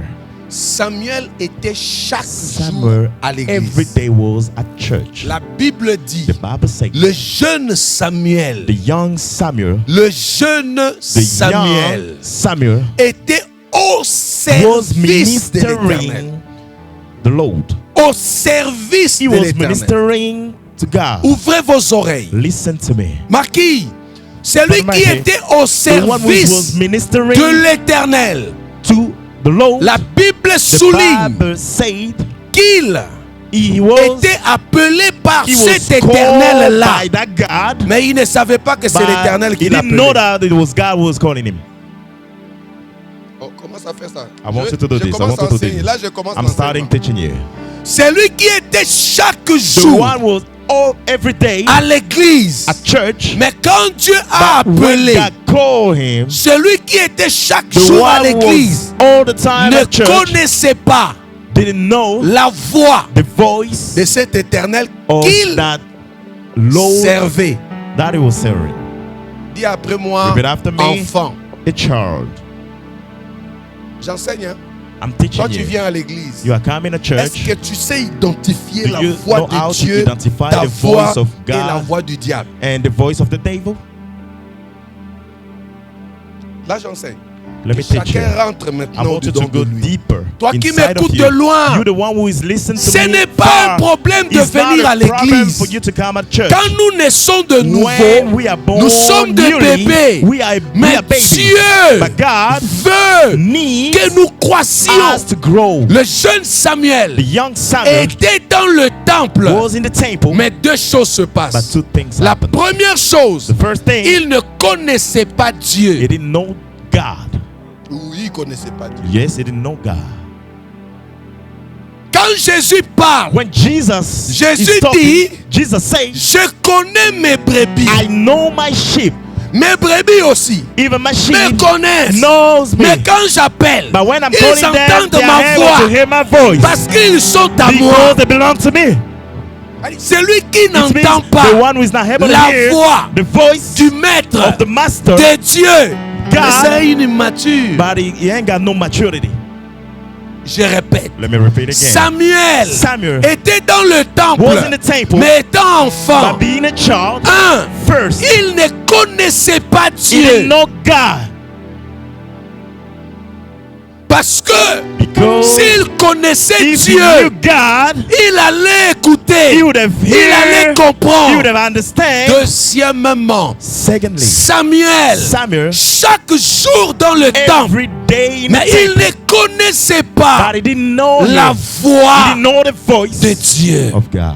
Samuel était chaque jour Samuel à every l'église. day was at church. La Bible dit, The Bible says le jeune Samuel, the young Samuel, le jeune the Samuel young Samuel était au was service de l'Éternel. ministering the Lord. Au service He de was l'Éternel. ministering to God. Ouvrez vos oreilles. Listen to me. Marquis, c'est lui Pardon, qui Marquis. était au The one who was service ministering de l'Éternel. to the Lord. La Bible The souligne Bible said qu'il he was, était appelé par he was cet called Éternel-là. by that God, Mais il ne savait pas que c'est but l'Éternel he qui didn't know l'appelait. that it was God who was calling him. Oh, commence à faire ça. I want you to do this. I commence want à you to do enseigner. this. Là, je commence I'm à starting enseigner. teaching you. C'est lui qui était chaque The jour one was every day à l'église. at church. Mais quand Dieu a But when appelé God called him, celui qui était chaque the jour à one who l'église, was all the time ne at church connaissait pas didn't know la voix the voice de cet éternel of qu'il that Lord servait. that he was serving. Dis après moi, Repeat after me. enfant. A child. J'enseigne, hein? I'm teaching Quand tu you. viens à l'église, You are coming to est-ce church. que tu sais identifier Do la you voix know how de to Dieu, identify ta the voix voice of et la God voix du diable? and the voice of the devil? Là, j'enseigne. Let me Que teach you. chacun rentre I maintenant want you dedans to go de lui. deeper. Toi qui inside of m'écoutes you. de loin, You the one who is listening to ce me n'est pas far. un problème de It's not venir a à problem l'église. for you to come at church. Quand nous naissons de When nouveau, we are born nous sommes des newly, bébés. we are Mais babies. Dieu But God veut needs que nous croissions. us to grow. Le jeune Samuel The young Samuel était dans le temple. was in the temple, Mais deux choses se but passent. two things La happened. première chose, The first thing, il ne connaissait pas he Dieu. didn't know God. Oui, il ne connaissait pas Dieu. Yes, he didn't know God. Quand Jésus parle, When Jesus Jésus is talking, dit, Jesus says, je connais mes brebis. I know my sheep. Mes brebis aussi Even my me sheep connaissent. knows me. Mais quand j'appelle, But when I'm ils calling them, entendent they are ma able voix to hear my voice. parce qu'ils sont à moi. Because they belong to me. Celui qui It n'entend means pas the one who is not able to la hear voix the voice du maître of the master, de Dieu, God, c'est une immature. but he ain't got no maturity. Je répète, Let me repeat again. Samuel était dans le temple, Was in the temple, mais étant enfant, but being a child, first, il ne connaissait pas he didn't Dieu. know God. Parce que Because s'il connaissait if he Dieu, knew God, il allait écouter, he would have il allait heard, he would comprendre. have understand. Deuxièmement, Secondly, Samuel, chaque jour dans le temple, every day in mais the il temple, ne connaissait pas but he didn't know la him. He voix didn't know the voice de Dieu. of God.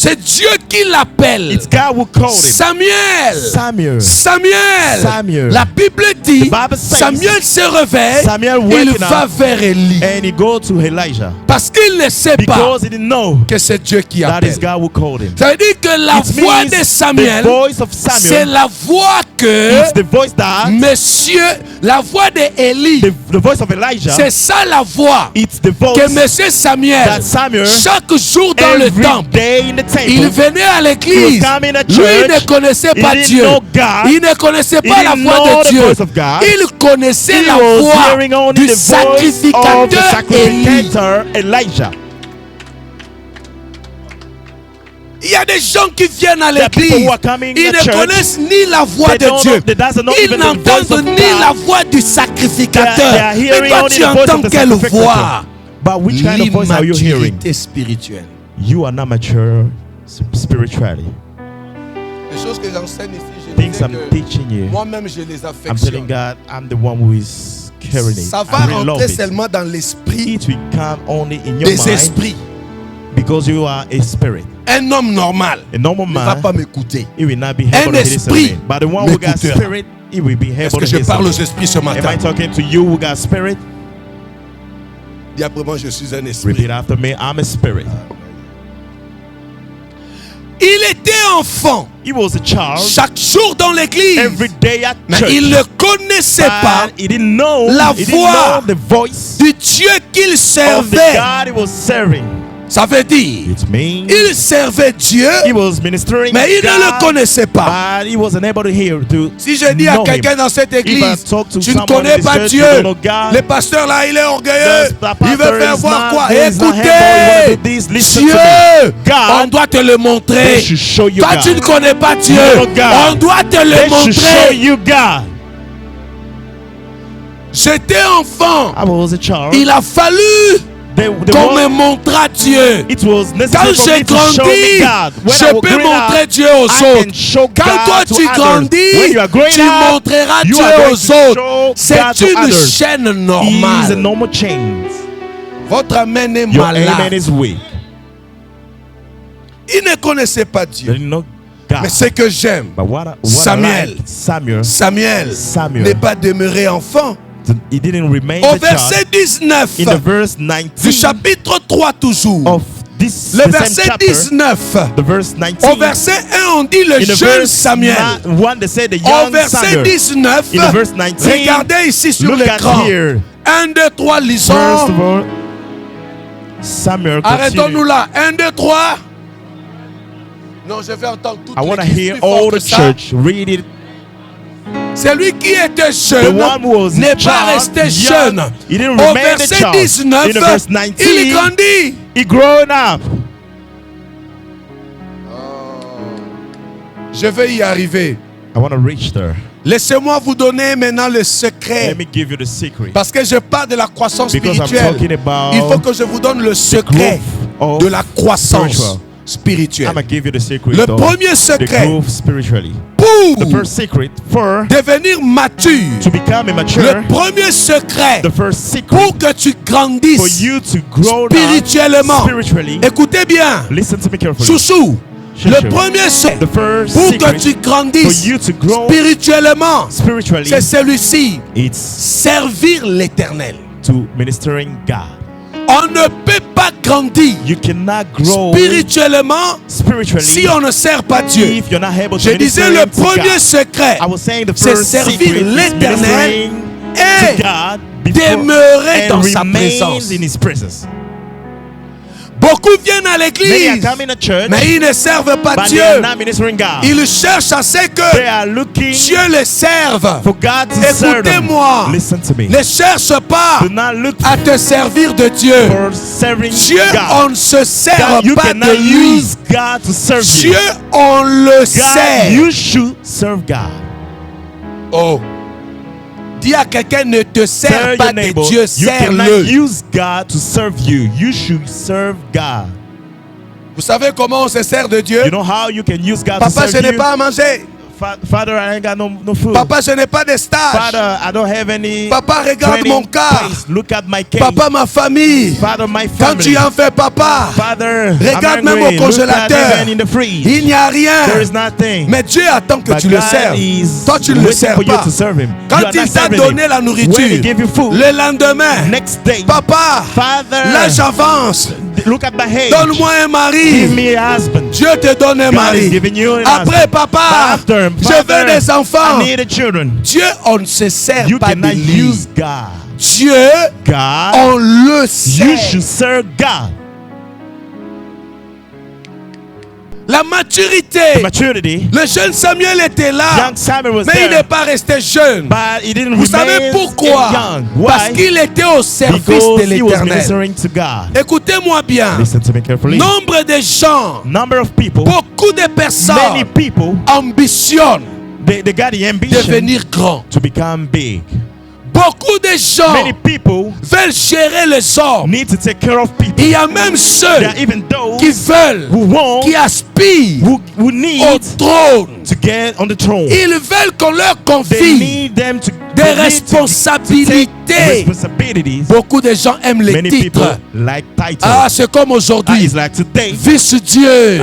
C'est Dieu qui l'appelle. It's God who called him. Samuel. Samuel. Samuel. La Bible dit, The Bible says, Samuel se réveille, Samuel il waking va up, vers Élie. and he go to Elijah Parce qu'il ne sait pas because he didn't know que c'est Dieu qui that is appelle. God who called him. Ça veut dire que la It voix means de Samuel, the voice of c'est Samuel, la voix que it's the voice that la voix de Élie, the voice of Elijah, c'est ça la voix it's the voice que monsieur Samuel, that Samuel, chaque jour dans le every temple, day in the il temple, venait à he l'église. was coming to Lui, il ne church, connaissait he pas didn't Dieu. know God, Il ne connaissait he pas la didn't voix know de the Dieu. voice of God. Il connaissait he la was voix hearing only du the voice of the sacrificateur Élie. sacrificator Elijah. Il y a des gens qui viennent à There are people l'église. who are coming Ils to ne church. connaissent ni la voix They de don't Dieu. know- they doesn't know Ils even the voice n'entendent of ni God. la voix du sacrificateur. They are Mais hearing toi, only tu the voice entends of the quelle sacrificator. voix? But which kind of voice are you hearing? L'immaturité spirituelle. You are not mature spiritually. Les choses que j'enseigne ici, je Things disais I'm que teaching you, moi-même, je les I'm telling affectionne. God, I'm the one who is carrying it. Ça va I really love rentrer it. seulement dans l'esprit It will come only in your des mind esprits. because you are a spirit. Un homme normal A normal ne va man, pas m'écouter. he will not be Un able to listen to esprit me. But the one who got m'écoutera. spirit, he will be Est-ce able que to je parle aux listen. esprits ce Am matin? I talking to you who got spirit? Dis après moi, je suis un esprit. Repeat after me. I'm a spirit. Il était enfant He was a child chaque jour dans l'église. every day at Mais church. il ne connaissait pas But he didn't know la he didn't voix know the voice du Dieu qu'il of the servait. God he was serving. Ça veut dire, It means il servait Dieu, he was ministering mais il ne le God, connaissait pas. but he wasn't able to hear to Si je dis à know quelqu'un him. dans cette If I église, talk to tu ne someone connais in this pas church, Dieu, you don't know God, le pasteur là, il est orgueilleux, the il veut pastor faire is voir not- quoi? he is not humble, he wanna Écoutez, do this, listen Dieu, to me. God, on doit te le they montrer. should show you Toi, God. tu ne connais pas Dieu, You know God. on doit te They le should show montrer. you God. J'étais enfant, I was a child. il a fallu qu'on me montre Dieu. It was Quand necessary for j'ai me to show grandi, me God. When I je was peux growing montrer up, Dieu aux I can autres. show Quand God toi to tu others. grandis, When you are growing tu up, montreras you Dieu are going aux to autres. show God C'est to une others. chaîne He is a normale. normal chain. Votre amen est Your amen malade. is weak. Il ne connaissait pas They Dieu. didn't know God. Mais ce que j'aime, But what I Samuel. like, Samuel Samuel Samuel. n'est pas demeuré enfant. He didn't remain Au the child. verset 19 In the verse du 19 chapitre 3 toujours. of this Le the same verset chapter, 19. the verse 19. Au verset 1, on dit le In the jeune verse Samuel. 1, they say the Au young verset Samuel. 19, In the verse 19, regardez ici sur look l'écran. at here. 1, 2, 3, First lisons. of all, Samuel Arrêtons-nous continued. là. 1, 2, 3. Non, je vais entendre toute I want to l'église hear plus fort all que the ça. church read it. Celui qui était The jeune one who was n'est pas child, resté young, jeune. he didn't Au remain a verset child. 19, In the verse 19, il grandit. he grown up. Je vais y arriver. I want to reach there. Laissez-moi vous donner maintenant le secret. Let me give you the secret. Parce que je parle de la croissance Because I'm spirituelle. talking about Il faut que je vous donne le secret growth of de la croissance spiritual. spirituelle. I'm going to give you the secret Le of premier the secret growth spiritually. pour The first secret for devenir mature. to become a mature. Le premier secret The first secret pour que tu for grandisses you to grow up spirituellement. spiritually. Écoutez bien. Listen to me carefully. Chouchou. Chouchou. Le premier secret The first pour secret que tu for grandisses you to grow spirituellement, spiritually, c'est celui-ci. it's Servir l'Éternel. to ministering God. On ne peut pas grandir You cannot grow spirituellement spiritually si on ne sert pas Dieu. if you're not able to Je disais le minister to premier God. secret, I was saying the c'est first servir secret is l'Éternel ministering et to God before demeurer and dans sa remain présence. in His presence. Beaucoup viennent à Many are l'église, coming to church, mais ils ne servent pas but they Dieu. are not ministering God. Ils cherchent à ce They que are looking Dieu les serve. for God to serve them. Écoutez-moi, Listen to me. ne cherche pas Do not look à te servir de Dieu. for serving Dieu, God. on ne se sert God, you pas de cannot lui. use God to serve Dieu, you. on le God, sert. you should serve God. Oh. Dis à quelqu'un, ne te sers Tell pas your de neighbor, Dieu, you cannot sers-le. use God to serve you. You should serve God. Vous savez comment on se sert de Dieu? You know how you can use God to Papa, je serve n'ai you? pas à manger. Father, I ain't got no food. Papa, je n'ai pas de stage. Father, I don't have any Papa, regarde training mon cas. place. Look at my case. Papa, ma famille. Father, my Quand family. tu en fais, papa, Father, regarde I'm même hungry. au congélateur. Look at even in the freeze. il n'y a There rien. is nothing. Mais Dieu attend que But tu le God serves. is Toi, tu ne le waiting sers for you pas. to serve him. Quand You are il not t'a serving donné him. la When he nourriture, gave you food, le lendemain, next day, papa, Father, là j'avance. look at my age. Donne-moi un Give mari. me a husband. Dieu te donne un God is mari. giving you an Après, husband. papa, After, je Father, veux des enfants. I need a children. Dieu, on ne se sert You pas de cannot lui. use God. Dieu, God, on le you sert. should serve God. La maturité. Maturity. Le jeune Samuel était là, Young Samuel was mais il there, n'est pas resté jeune. but he didn't Vous remain savez pourquoi? young. Parce Why? qu'il était au service Because de he was l'Éternel. ministering to God. Écoutez-moi bien. Listen to me carefully. Nombre de gens, Number of people, beaucoup de many personnes people, ambitionnent they got the ambition devenir grands. to become big. Beaucoup de gens Many people veulent gérer les hommes. need to take care of people. Il y a même ceux There are even those qui veulent, who want, qui aspirent who au need trône. to get on the throne. Ils veulent qu'on leur They confie need them to des they need to responsabilités. take responsibilities. Beaucoup de gens aiment les Many people titres. like titles. Ah, c'est comme aujourd'hui. It's like today. Vice-Dieu,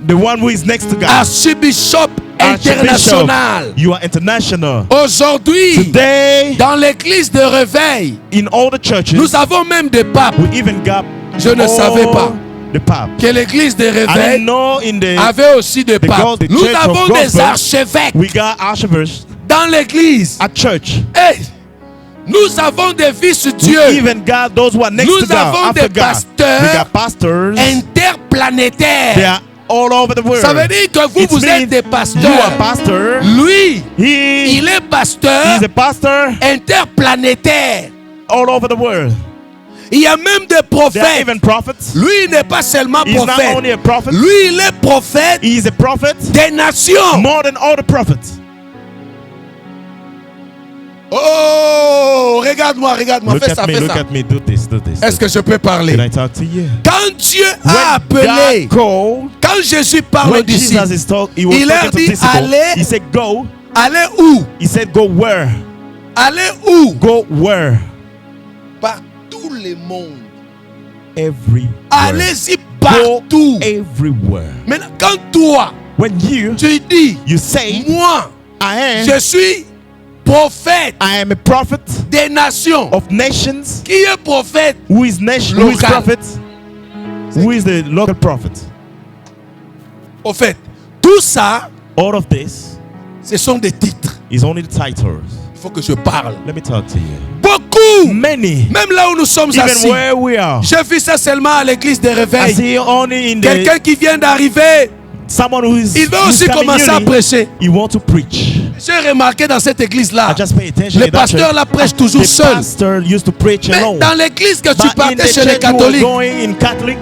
The one who is next to God. archibishop Archbishop, international. you are international. Aujourd'hui, Today, dans l'église de réveil, in all the churches, nous avons même des papes. we even got Je ne savais pas the Pope. que l'église de I didn't réveil know in the avait aussi des papes. the Nous church of avons des gospel, archevêques we got archivers dans l'église. at church. Hey, nous avons des vice-dieux We even got those who are next Nous to God, avons after des God. pasteurs We got pastors. They interplanétaires. are all over the world. Ça veut dire que vous, It vous means êtes des you are pasteurs. pastor. Lui, He il est pasteur is a pastor interplanétaire. all over the world. Il y a même des There are prophètes. even prophets. Lui, il n'est pas seulement He's not prophète. only a prophet, Lui, il est prophète he is a prophet des nations. more than all the prophets. Oh, regarde-moi, regarde-moi. Look Fais ça, at me, fais look ça. at me, do this, do this. Est-ce que je peux parler? Can I talk to you? Quand Dieu a When appelé, God called, quand Jésus parle aux when Jesus disciples, is talk, he was il leur talking to dit, disciples. allez. He said, go. allez où? He said, go where? Allez où? Go where? Par tout le monde. Everywhere. Allez-y Go partout. everywhere. Maintenant, quand toi, When you tu dis, say, moi, I am, je suis prophète I am a prophet des nations. of nations. Qui est prophète? Who is nation? Who is Local. prophet? Who is the local prophet? Au fait, tout ça, All of this ce sont des titres. is only the titles. Il faut que je parle. Let me talk to you. Beaucoup, Many, même là où nous sommes even assis. where we are, J'ai vu ça seulement à l'église de I réveil. see only in the Quelqu'un qui vient d'arriver, someone who is il veut who's aussi coming commencer à newly, prêcher. he want to preach. J'ai remarqué dans cette église-là, I just pay attention. le in that pasteur church. la prêche toujours The seul. pastor used to preach Mais alone. dans l'église que tu But in partais the chez les church you were catholiques, going in Catholic,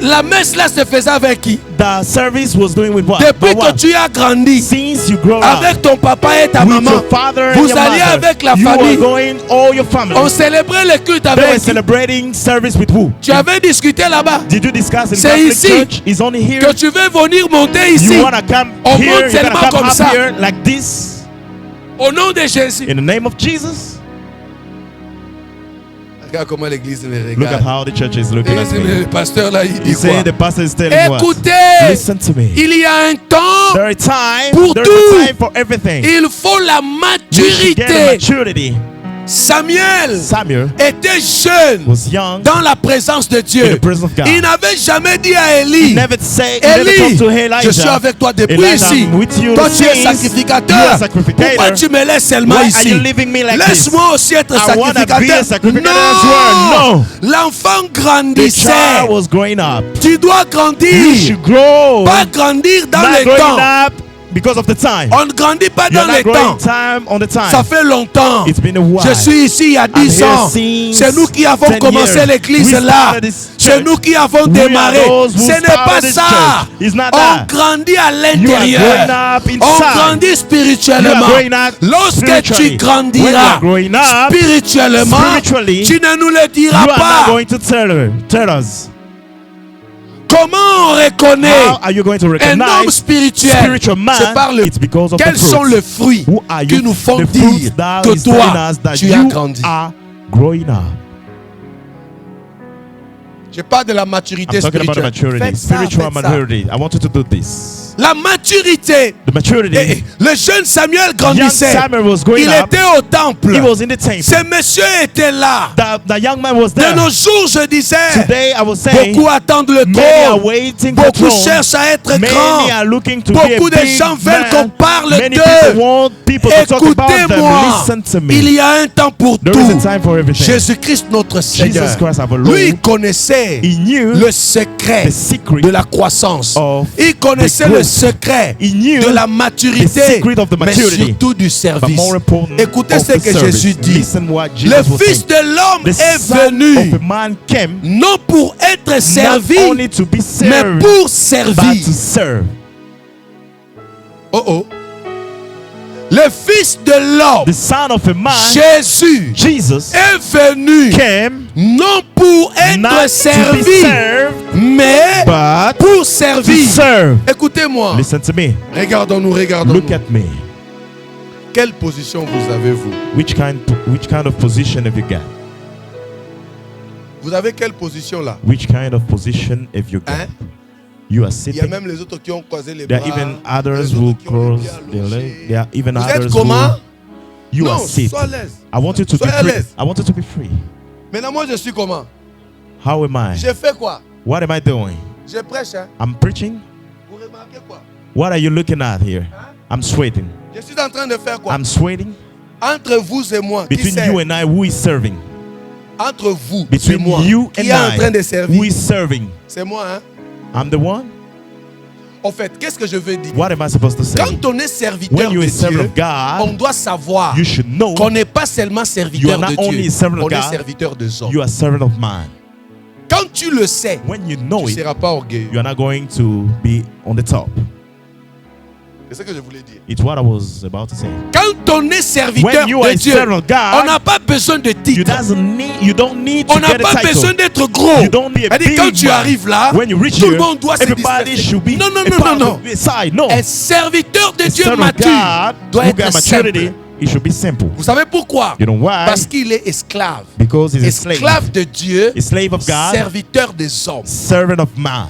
la messe là se faisait avec qui? the service was doing with what? Depuis But what? que tu as grandi Since you grow up avec ton papa et ta with maman, your father and vous your alliez mother, avec la you were famille. going all your family. On célébrait le culte They were avec qui? celebrating service with who? Tu avais discuté là-bas Did you discuss in C'est Catholic ici church? It's only here. que tu veux venir monter ici You wanna come On here? monte You're seulement gonna come comme up ça. here like this au nom de Jésus. in the name of Jesus. Regarde comment l'église me Look at regarde. how the church is looking at Et me. le pasteur là, il He dit quoi? said the pastor is telling what? Écoutez, Listen to me. il y a un temps, There is time. Pour There's tout. a time for everything. il faut la You should get a maturité. maturity. Samuel Samuel était jeune was young dans la présence de in Dieu. the presence of God. Il n'avait jamais dit à He Élie, never Élie, talked to Elijah. je suis avec toi depuis Elijah, ici. I'm with you Toi, tu es since sacrificateur. you are sacrificator. Pourquoi tu me laisses seulement Why are ici? you leaving me like Laisse-moi aussi être I wanna be a sacrificateur. sacrificator as well. Non, l'enfant The grandissait. child was growing up. Tu dois You grandir, should grow. pas grandir dans Not le growing temps. up because of the time. On ne grandit pas You're dans not le growing temps. time on the time. Ça fait longtemps. It's been a while. Je suis ici il y a 10 here ans. since C'est nous qui avons 10 commencé years. l'église We là. started this C'est church. nous qui avons We are démarré. those who Ce n'est pas started this ça. church. It's not On that. grandit à You are l'intérieur. growing up On inside. grandit You are spirituellement. growing up Lorsque spiritually. tu When you grandiras are growing up spirituellement, spiritually, tu ne nous le you diras are not pas. going to tell us. Comment on reconnaît How are you going to un homme recognize spirituel? spiritual man? C'est par le It's because of quels the sont fruits. les fruits Who are qui you? nous font The dire fruits that que is telling toi, us that tu as you grandi. are growing up. Je parle de la maturité I'm talking about the spirituelle. maturity, Faites ça, spiritual faites ça. maturity. I want you to do this. La maturité. The maturity. Le jeune Samuel Young grandissait. Samuel was growing Il up. était au temple. He was in the temple. Ce monsieur était là. The young man was De there. nos jours, je disais, Today, I was saying, beaucoup attendent le many are trône. waiting for Beaucoup throne. cherchent à être Many grands. are looking to Beaucoup be a de big gens veulent qu'on man. parle Many d'eux. people want people to talk about them. Écoutez-moi. Listen to me. Il y a un temps pour There tout. is a time for everything. Jésus-Christ, notre Seigneur. Jesus Christ, our Lord. Lui, il connaissait He knew le secret the secret de la croissance. of Il connaissait the le growth. secret He knew de la the maturité, secret of the mais maturity. surtout du But service. more important, Écoutez of ce the que service. Jésus dit. Listen what Jesus Le was Fils saying. de l'homme The est Son of venu a man came non pour être servi, not only to be mais served, pour but servir. to serve. Oh oh. Le Fils de l'homme, The Son of a man, Jésus, Jesus, est venu came non pour être not to be servi, served, mais but pour to servir. serve. Écoutez-moi. Listen to me. Regardons-nous, regardons-nous. Look at me. Quelle position vous avez-vous? Which kind of position have you got? Vous avez quelle position là? Which kind of position have you got? Hein? You are Il y a sitting. même les autres qui ont croisé les There bras. are even les others autres who qui ont les cross pieds their allongés. legs. There are even Vous êtes others comment? who you Non, are sitting. sois à l'aise. I want you to be Sois à free. l'aise. I want you to be free. Maintenant, moi, je suis comment? How am I? J'ai fait quoi? What am I doing? Je prêche, hein? I'm preaching. Vous remarquez quoi? What are you looking at here? Hein? I'm sweating. Je suis en train de faire quoi? I'm sweating. Entre vous et moi, qui Between c'est? you and I, who is serving? Entre vous et Between moi, you qui and est en train de I, who servir? is serving? C'est moi, hein? I'm the one. En fait, qu'est-ce que je veux dire? What am I supposed to say? Quand on est serviteur When you're de a servant Dieu, of God, on doit savoir you should know qu'on n'est pas seulement you serviteur are not de only Dieu, a servant of on est God, serviteur des hommes. you are a servant of man. Quand tu le sais, When you know tu ne it, seras pas orgueilleux. you are not going to be on the top. C'est ce que je voulais dire. It's what I was about to say. Quand on est serviteur When you are de a Dieu, servant of on God, n'a pas besoin de titre. you don't need to On n'a get a pas besoin title. d'être gros. You don't need a C'est-à-dire, big quand tu man. arrives là, When you reach tout le here, monde doit se everybody disperser. should be Non, non, a non, part non, non. of the side. No. Un serviteur de A Dieu servant of mature God doit who être got maturity, simple. it should be simple. Vous savez pourquoi? You know why? Parce qu'il est esclave. Because he's a slave. Esclave de Dieu, A slave of God, serviteur des hommes. servant of man.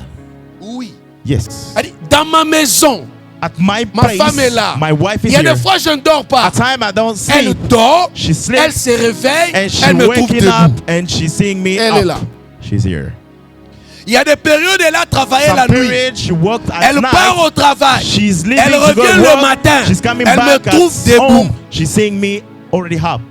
Oui. Yes. C'est-à-dire, dans ma maison, At my Ma place, femme est là. my wife Il is y a here. des fois, je ne dors pas. At time I don't Elle sleep. dort, She elle sleeps se réveille, and she elle me trouve waking debout. up and she's seeing me Elle up. est là. She's here. Il y a des périodes, elle a travaillé la Some nuit. period she worked at Elle night. part au travail. She's leaving Elle to go revient to le work. matin. She's coming Elle me back trouve at debout. home. She's seeing me already up.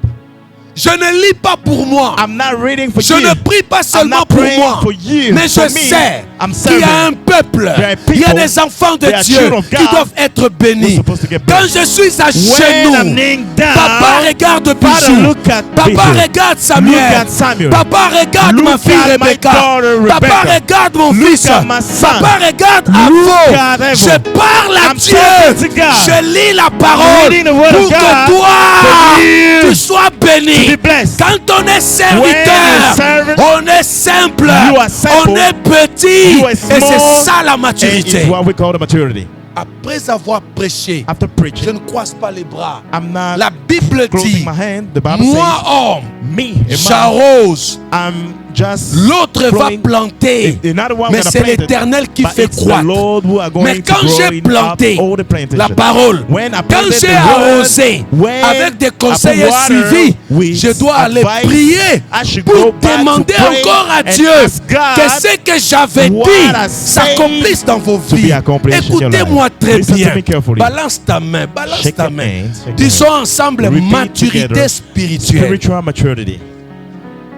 Je ne lis pas pour moi. I'm not reading for Je you. ne prie pas I'm seulement not pour praying moi. for you. Mais For je me, sais I'm qu'il y a un serving. peuple, There are il y a people, des enfants de there are Dieu children of qui God doivent être bénis. who's supposed to get Quand blessed. je suis à When I'm genoux, kneeling down, papa regarde Father, Bijou. look at Papa Bijou. regarde Look Samuel. at Samuel. Papa regarde Look ma fille at my Rebecca. daughter Papa Rebecca. regarde mon Look fils. at my son. Papa regarde Look Avo. at Evo. Je parle à I'm Dieu. talking to God. Je lis la parole Reading the word pour of que God toi, for you tu sois béni. to be blessed. Quand on est When serviteur, you're servant, on est simple, you are simple, on est petit, you are et c'est small, ça la and maturité. it's what we call the maturity. Après avoir prêché, After je preaching, ne croise pas les bras. I'm not La Bible closing dit, my hand. The Bible moi says, homme, me, a man, j'arrose, I'm just l'autre va growing. planter, Another one mais gonna c'est plant it. l'Éternel qui But fait it's the croître. Lord who are going Mais to quand grow j'ai it planté up all the plantation. la parole, When I quand planted j'ai the word, arrosé when avec des I conseils put water suivis, with je dois aller advice, prier I should pour go back to demander pray encore à and Dieu ask God que ce que j'avais what dit I said s'accomplisse dans vos to be vies. accomplished in your Écoutez-moi life. très Listen to bien. me carefully. Balance ta main, balance Shake ta your main. hands, shake your Disons hands. ensemble Repeat maturité together. spirituelle. Spiritual maturity.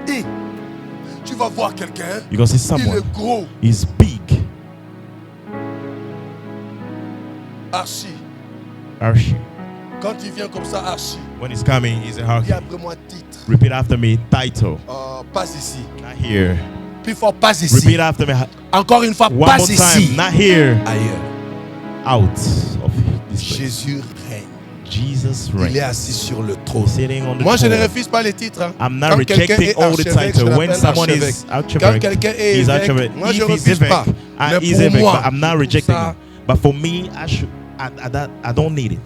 Et tu vas voir quelqu'un, You're going to see il someone est gros, is big. archi. Archie. Quand il vient comme ça, archi. When he's coming, he's a Dis hierarchy. après moi titre. Repeat after me, title. Pas ici. Not here. Plus fort, pas ici. Repeat after me. Encore une fois, One pas more ici. time. Not here. Ailleurs. Out of this place. Jésus règne. Jesus Il est reigns. assis sur le trône. Sitting on the Moi, je ne throne. refuse pas les titres. Hein. I'm not Quand quelqu'un rejecting est all the archevêque, je title. When l'appelle someone archevêque. is Quand archevêque, quelqu'un est he's évêque, archevêque. moi, je If ne he's refuse pas. évêque, Mais he's pour évêque, moi, but I'm not rejecting ça, him. But for me, I don't need it.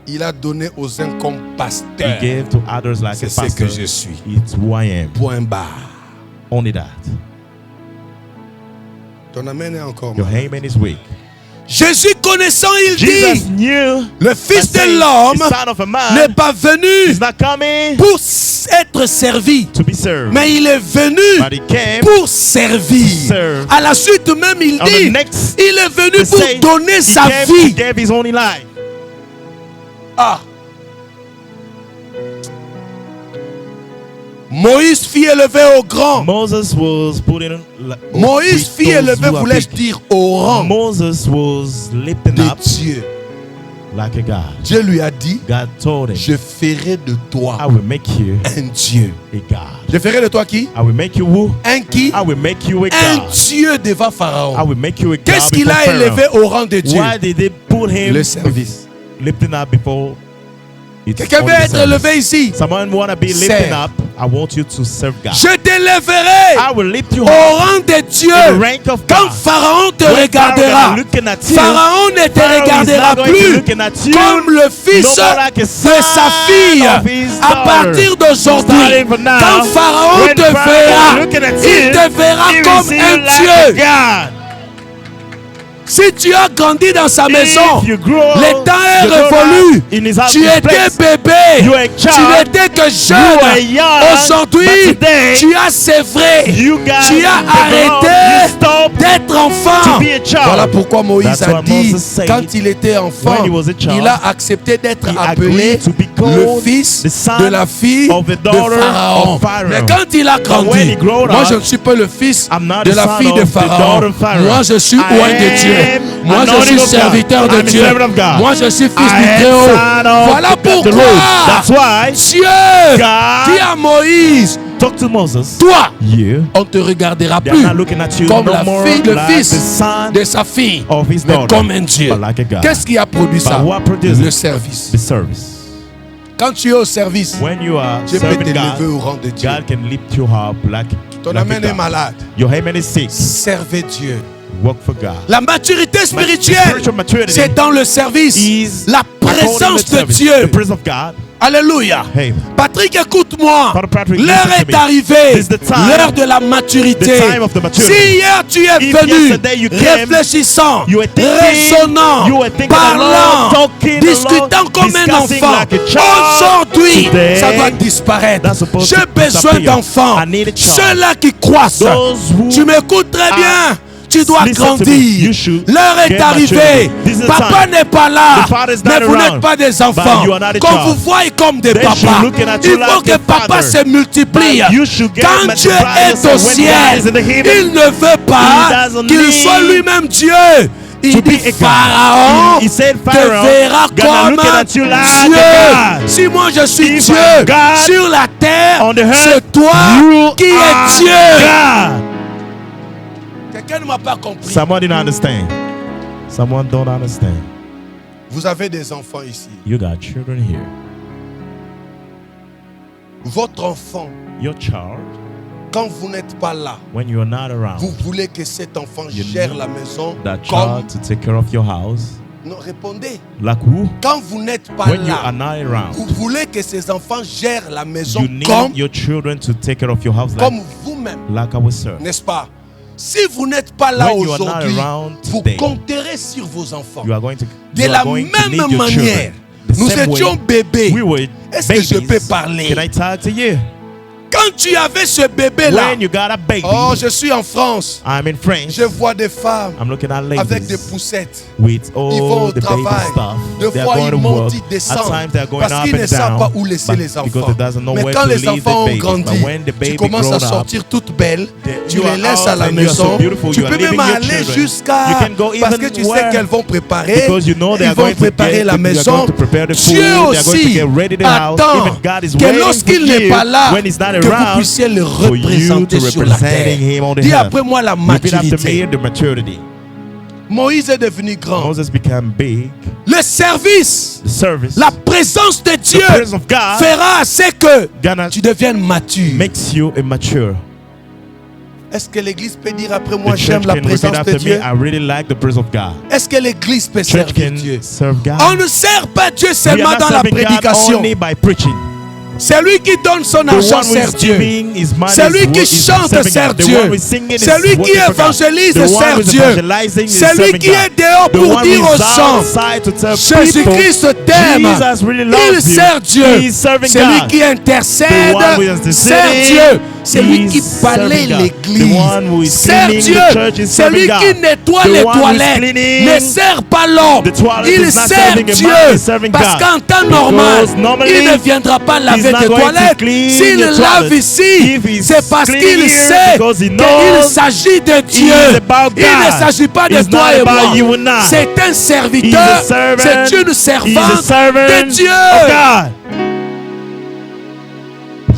il a donné aux uns comme He pasteur. gave to others like C'est a ce pastor. que je suis. It's who I am. Point barre. Only that. Ton amen est encore Your malade. amen is weak. Jésus connaissant, il Jesus dit, knew le Fils that de l'homme the Son of a man n'est pas venu is not coming pour être servi, to be served, mais il est venu but he came pour servir. serve. À la suite même, il On the dit, next, il est venu to say, pour donner he sa came to vie. give his only life. Ah. Moïse fit élever au grand. Moses was put in. Moïse fit élever, voulais-je dire, au rang Moses was lifted de up Dieu. like a God. Dieu lui a dit, God told him, je ferai de toi I will make you un Dieu. a God. Je ferai de toi qui? I will make you who? Un qui? I will make you a Un God. Dieu devant I Pharaon. will make you a God. Qu'est-ce qu'il before a élevé Pharaoh. au rang de Dieu? Why did they put him Le service. lifting up before? It's Quelqu'un only veut the être service. élevé ici? Someone wanna be Serve. lifting up. I want you to serve God. Je t'élèverai I will lift you au up rang de Dieu. in the rank of Quand God. Pharaon te When regardera, Pharaoh is looking at you, Pharaon ne te Pharaoh is regardera not going to be plus looking at you comme le fils no more like a de son sa fille. of his À daughter. partir d'aujourd'hui, Starting from now, quand Pharaon when te Pharaoh verra, is looking at il you, te verra he will comme see un you like Dieu. a God. Si tu as grandi dans sa maison, If you grow, le temps est you grow révolu. up in his house, Tu his étais place. bébé, You were a tu child. n'étais que You were jeune. young, Aujourd'hui, but today, tu as sévré, you guys tu as developed, you arrêté stopped d'être enfant. to be a child. Voilà pourquoi Moïse That's a why dit, Moses said, quand il était enfant, when he was a child, il a accepté d'être he appelé agreed to be le called fils the son de la fille of the de daughter Pharaon. of Pharaoh. Mais quand il a when grandi, he growed moi up, je ne suis pas le fils I'm not de the la son fille de of the daughter Pharaon. of Pharaoh. Moi je suis I loin de Dieu. am Moi je anointed suis of God. serviteur de I'm a Dieu. servant of God. Moi je suis fils I du am Très-Haut. son of Voilà the Lord. pourquoi That's why Dieu God dit à Moïse, talk to Moses. toi, You, on ne te regardera they plus are not looking at you comme no la more fille, le like the fils son de sa fille, of his mais daughter, comme un Dieu. but like a God. Qu'est-ce qui a produit ça? But what produced Le it? service. The service. Quand tu es au service, When you are Dieu peut serving t'élever God, au rang de Dieu. God can lift you up like Ton like a amen est God. malade. Your amen is sick. Servez Dieu. Work for God. La maturité The spirituelle, spiritual maturity c'est dans le service. is La according présence to de service. Dieu The presence of God Alléluia. Hey. Patrick, écoute-moi. Father Patrick, L'heure listen to est me. arrivée. This is the time. L'heure de la maturité. The time of the maturity. Si hier tu es If venu yesterday you came, réfléchissant, you were thinking, raisonnant, you were thinking parlant, along, talking discutant along, comme un discussing enfant, like a child, aujourd'hui, today, ça doit disparaître. that's supposed J'ai to besoin disappear. d'enfants. I need a child. Ceux-là qui croissent. Those who Tu m'écoutes très bien. Tu dois listen to me. grandir. You should L'heure est get arrivée. maturity. This is the Papa time. n'est pas là. The father is Mais not vous around. n'êtes pas des enfants. But you are not a Qu'on child. vous voie comme des They papas. should looking at you Il faut like que a papa father. se multiplie. But you should get Quand Dieu multiplied est yourself. au When ciel, God is in the heaven, il ne veut pas he doesn't qu'il need soit lui-même Dieu. Il to be dit a God. Pharaon He said, te Pharaoh, verra gonna comme looking at you like Dieu. a God. Si moi je suis If Dieu I'm God sur la terre, on the earth, c'est toi you qui es are Dieu. God. Quelqu'un ne m'a pas compris. Someone didn't understand. Someone don't understand. Vous avez des enfants ici. You got children here. Votre enfant, Your child, quand vous n'êtes pas là, when you're not around, vous voulez que cet enfant You gère need la maison that comme... child to take care of your house. Non, répondez. Like who? Quand vous n'êtes pas When you are là, not around, vous voulez que ces enfants gèrent la maison you need comme, your children to take care of your house comme vous-même, like our sir. n'est-ce pas? Si vous n'êtes pas là When you are not aujourd'hui, around vous today, compterez sur vos enfants. You are going to, De you la are going to need même your manière, children. The nous same étions way bébés. we were Est-ce que je peux babies. parler? Can I talk to you? Quand tu avais ce bébé-là, When you got a baby, oh, je suis en France, I'm in France. je vois des femmes I'm looking at ladies avec des poussettes. with Ils vont all au the baby travail. stuff. Des They're fois, going ils to montent, work. ils At descendent. times, they're going Parce up qu'ils ne and savent down. pas où laisser but les because enfants. they doesn't know Mais where quand to les leave enfants the ont babies. grandi, But when the tu baby commences à grown up, sortir toute belle, tu you les are laisses out à la and you are so maison. beautiful, Tu you are peux même leaving your aller children. jusqu'à... You can go Parce even que tu sais where- qu'elles vont préparer. Because you know they Ils are vont going to préparer get, la they are maison. going to prepare the food, Dieu they are going to aussi get ready the house. attend Even God is que waiting lorsqu'il for n'est you, pas là, when he's not que vous around, puissiez le for you représenter to sur la representing terre. him on the Dis earth. après moi la Repeat after me maturité. the maturity. Moïse est devenu grand. Moses became big. Le service, The service, la présence de Dieu the presence of God fera assez que gonna tu deviennes mature. makes you immature. Est-ce que l'église peut dire après moi The j'aime church la can repeat présence de after me, Dieu? I really like the presence of God. Est-ce que l'église peut Church servir can Dieu? serve God. On ne sert pas Dieu We seulement are not dans la serving God prédication. only by preaching. C'est lui qui donne son The argent one who sert is Dieu. giving his money C'est lui qui is chante serving sert God. The Dieu. one who is singing is C'est lui qui worshiping God. évangélise The one sert who is Dieu. evangelizing is C'est lui serving qui God. est dehors The pour one dire who aux is gens outside to tell people, Jésus-Christ t'aime. Jesus really loves Il you. sert Dieu. He is serving C'est lui God. qui intercède. The one who is interceding, Sert Dieu. C'est lui qui he's balaye serving God. l'église. The one who is Sert cleaning Dieu. the church is C'est lui serving qui God. nettoie The les one who is toilettes. cleaning Ne sert pas l'homme. the toilet Il is not sert serving a Dieu. man, he's serving Parce God. qu'en temps normal, Because normally, il ne viendra pas he's laver not tes going to toilettes. clean S'il your lave toilet. ici, If he's c'est parce cleaning qu'il here sait because he qu'il knows s'agit de Dieu. is about Il ne God. s'agit pas de It's toi not et about you moi. and I. C'est un He's serviteur. a servant. C'est une He's a servante servant de Dieu. of God.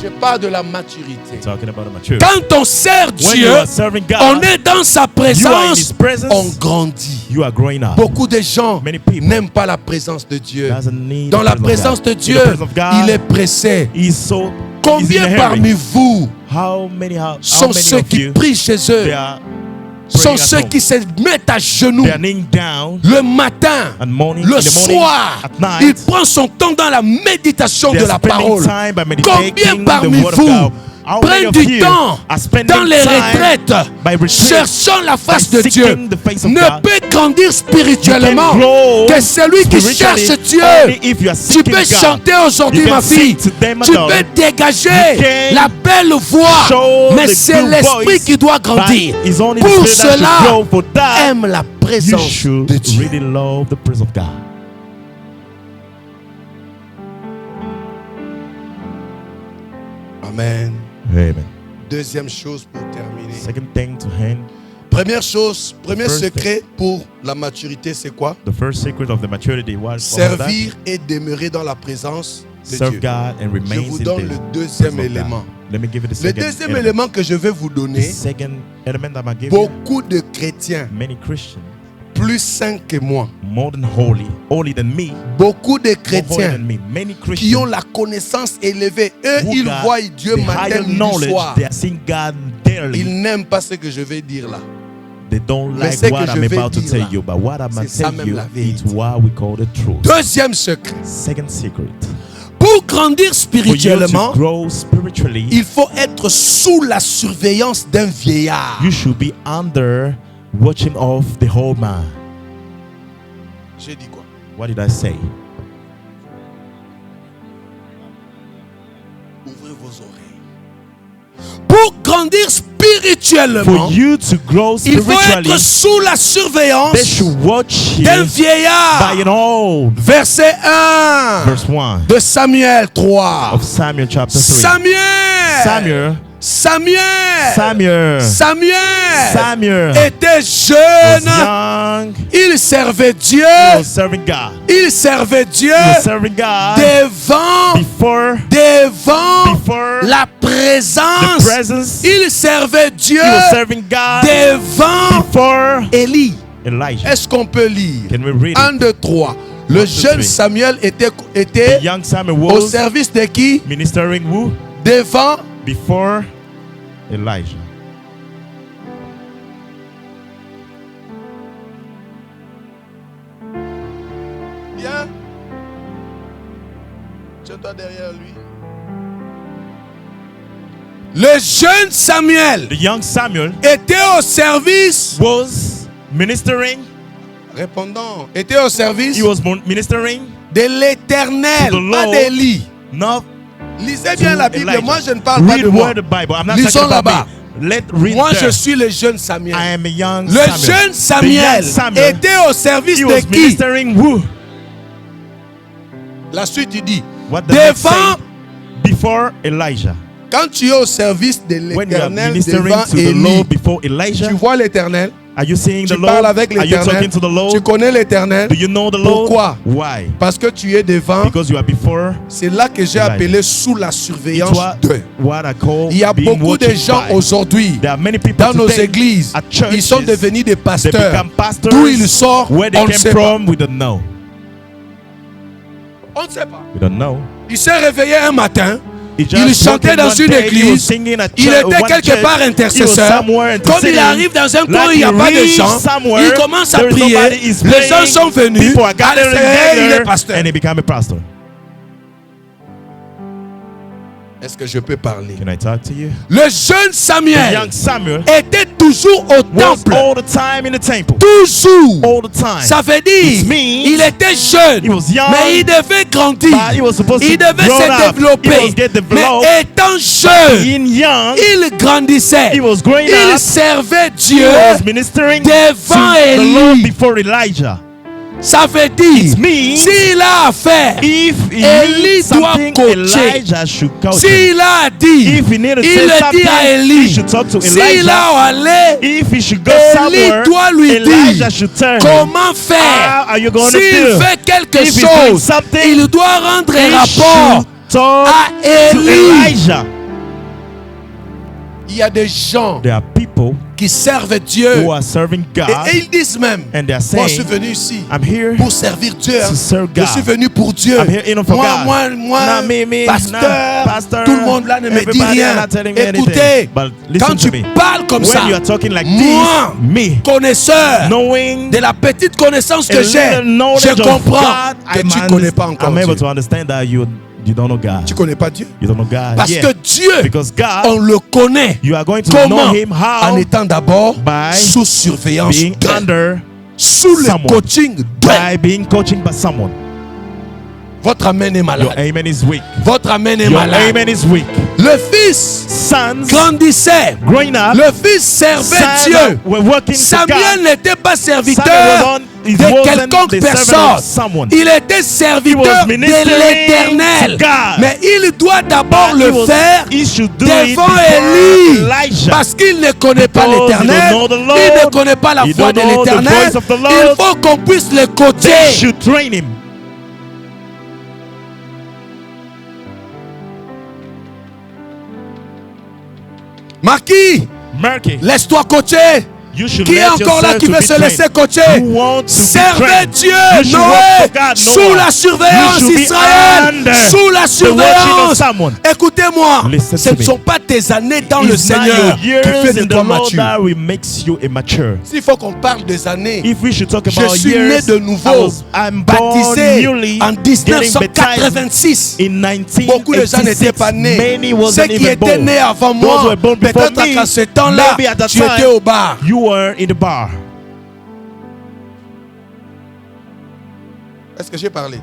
Je parle de la maturité. Talking about a maturity. Quand on sert When Dieu, you are serving God, on est dans sa you are in présence, His presence, on grandit. you are growing up. Beaucoup de gens Many people n'aiment pas la présence de Dieu. doesn't need Dans the la presence présence of de God. Dieu, In the presence of God, il est pressé. He's so he's in Combien a hurry. parmi vous How many sont ceux of qui you prient chez they eux, are sont praying at ceux home? qui se mettent à genoux They are kneeling down le matin, and morning, le in the morning, soir? at night. Il prend son temps dans la méditation They de are la spending parole. time by Combien meditating the parmi word of vous God. How many prennent of du you temps are spending dans les time retraites, by retreat, cherchant la face by de Dieu, seeking the face of ne God? peut grandir spirituellement You can grow que celui qui spiritually cherche Dieu? only if you are Tu seeking peux God. chanter aujourd'hui, You can ma fille. sing to them, Tu darling. peux dégager You can la belle voix. show Mais the c'est good l'esprit voice, qui doit grandir. but it's only the Pour spirit that should cela, grow. For that, aime la you présence should de Dieu. really love the presence of God. Amen. Amen. Deuxième chose pour terminer. Second thing to hand, Première chose, premier First secret pour la maturité, c'est quoi? the first secret of the maturity was Servir et demeurer dans la présence de serve Dieu. God and Je remain vous in donne the le deuxième presence of God. élément. Let me give you the Le second deuxième element. élément que je vais vous The donner, second element that I'm going to give you, beaucoup de chrétiens, many Christians, plus saints que moi, more than holy than me, beaucoup de more holy chrétiens than me, many qui ont Christians la connaissance élevée, eux, who ils got voient Dieu the matin, higher midi, knowledge, soir. they are seeing God daily. Ils n'aiment pas ce que je vais dire là. They don't Mais like ce what que I'm je vais about to dire tell là, you, but what I'm going c'est to ça tell même you la is vérité. what we call the truth. Deuxième secret. Second secret. Pour grandir For you spirituellement, to grow spiritually, il faut être sous la surveillance d'un vieillard. you should be under watching of the whole man. J'ai dit quoi? What did I say? Ouvrez vos oreilles. Pour grandir spirituellement, For you to grow il faut spiritually, être sous la they surveillance should watch d'un you vieillard. by an old. Verset 1 Verse 1 de Samuel 3. of Samuel chapter 3. Samuel. Samuel, Samuel. Samuel, Samuel Samuel était was jeune. young. Il servait Dieu. He was serving God. Il servait Dieu He was serving God devant before la the présence. presence. Il servait Dieu He was serving God devant before Élie. Elijah. Est-ce qu'on peut lire? Can we read 1, it? 2, 3. Le 1, 2, jeune 3. Samuel était The young Samuel au was service de qui? ministering who? Devant Before Elijah. Viens. Tiens-toi derrière lui. Le jeune Samuel The young Samuel était au service. was ministering. Répondons. Était au service He was ministering de l'Éternel, to the pas Lord. d'Élie. Not Lisez bien la Bible. Elijah. Moi, je ne parle pas Read de moi. word the Bible. I'm not Lisons talking about là-bas. me. Let read Moi, there. je suis le jeune Samuel. I am a young Le Samuel. jeune The Samuel young Samuel, était au service he de was qui? ministering who? La suite, il dit, What the next devant, say? Before Elijah. quand tu es au service de When you are l'Éternel ministering devant to the Élie, Lord before Elijah, tu vois l'Éternel, are you seeing the tu Lord? parles avec Are you l'Éternel, talking to the tu Lord? connais l'Éternel. Do you know the Lord? Pourquoi? Why? Parce que tu es devant. Because you are before. C'est là que j'ai Elijah. appelé sous la It's surveillance de. what I call Il y a being beaucoup de watched gens by. aujourd'hui There are many people dans nos today églises, at churches, ils sont devenus des they pasteurs. become pastors. D'où ils sortent, Where they on ne came sait pas. from, we don't know. On ne sait pas. We don't know. Il s'est réveillé un matin, He il just chantait woke dans up une one day, he was église, singing at il church- était one quelque church. part He was intercesseur. somewhere Comme il interceding. arrive dans un coin Like où il n'y a he pas de reached gens, somewhere, il commence à there is prier, nobody, he's les gens praying, sont venus, people are gathering il est together, pasteur. and he became a pastor. Est-ce que je peux parler? Can I talk to you? Le jeune The Samuel young Samuel était toujours au was temple. all the time in the temple. Toujours. All the time. Ça veut dire, It means il était jeune, he was young, mais il devait grandir. but he was supposed Il to devait grow se up. développer. He was get developed. Mais étant jeune, Being young, il grandissait. he was growing Il up. servait He Dieu. was ministering devant to the Lord Élie. before Elijah. Ça veut dire, It means s'il a affaire, If he Élie needs doit something, coacher. Elijah should coach him. s'il a dit, If he needed to il say le dit something, à he Élie. should talk to S'il Elijah. a allé, If he should go Élie somewhere, doit lui Elijah dire should tell him. comment faire. How are you going to S'il do? fait quelque If he's doing chose, something, il doit rendre he rapport should talk à to Élie. Elijah. Il y a des gens There are people qui servent Dieu who are serving God, et ils disent même, and they are moi je suis saying, venu ici I'm here pour servir Dieu. to serve Je God. suis venu pour Dieu. I'm here in for Moi, God. moi, Not me, pasteur, not pastor. tout le monde là ne me dit Everybody are rien. not telling me Écoutez, anything. But listen quand to tu me. parles comme When ça, you are talking like moi, this, me, connaisseur knowing de la petite connaissance que a j'ai, little knowledge je of comprends God, que tu ne connais pas encore I'm able Dieu. to understand that you don't know God. Tu connais pas Dieu? You don't know God. Parce Yeah. que Dieu, Because on God, le connaît. you are going to Comment? know Him En how? étant d'abord By sous surveillance being de, under, sous le someone. coaching de. by being coaching by someone. Votre amen est Your malade. amen is weak. Votre amen est Your malade. amen is weak. Le fils Sons grandissait. growing up, Le fils servait sons Dieu. were working for Samuel God. n'était pas Samuel serviteur he de wasn't quelconque the servant personne. of someone. Il était serviteur de ministering l'Éternel. to God. Mais il doit d'abord But le faire he should do it devant before Élie. Elijah. Parce qu'il ne connaît pas Because he l'Éternel. don't know the Lord. Il ne connaît pas la He voix de don't know the l'Éternel. voice of the Lord. Il faut qu'on puisse le They coacher. should train him. Marquis, Murky, laisse-toi coacher. You should Qui est let encore là yourself qui to veut be se laisser trained. coacher? Who want to be Servez trained. Dieu, You should Noé, work for God, sous Noah. la surveillance You should be d'Israël, under sous la the watching of surveillance. someone. Écoutez-moi, Listen ce to ne me. sont pas tes années dans le It's not Seigneur your qui fait years de in the toi Lord mature. that will makes you immature. S'il faut qu'on parle des années, If we should talk je about suis né years, de nouveau, I'm born baptisé newly, en getting baptized 1986. in 1986. Beaucoup de gens n'étaient pas nés. Many Ceux wasn't qui even étaient born. nés avant Those moi, were born before peut-être me. qu'à ce temps-là, Maybe at that tu étais time, au bar. you were in the bar. Est-ce que j'ai parlé?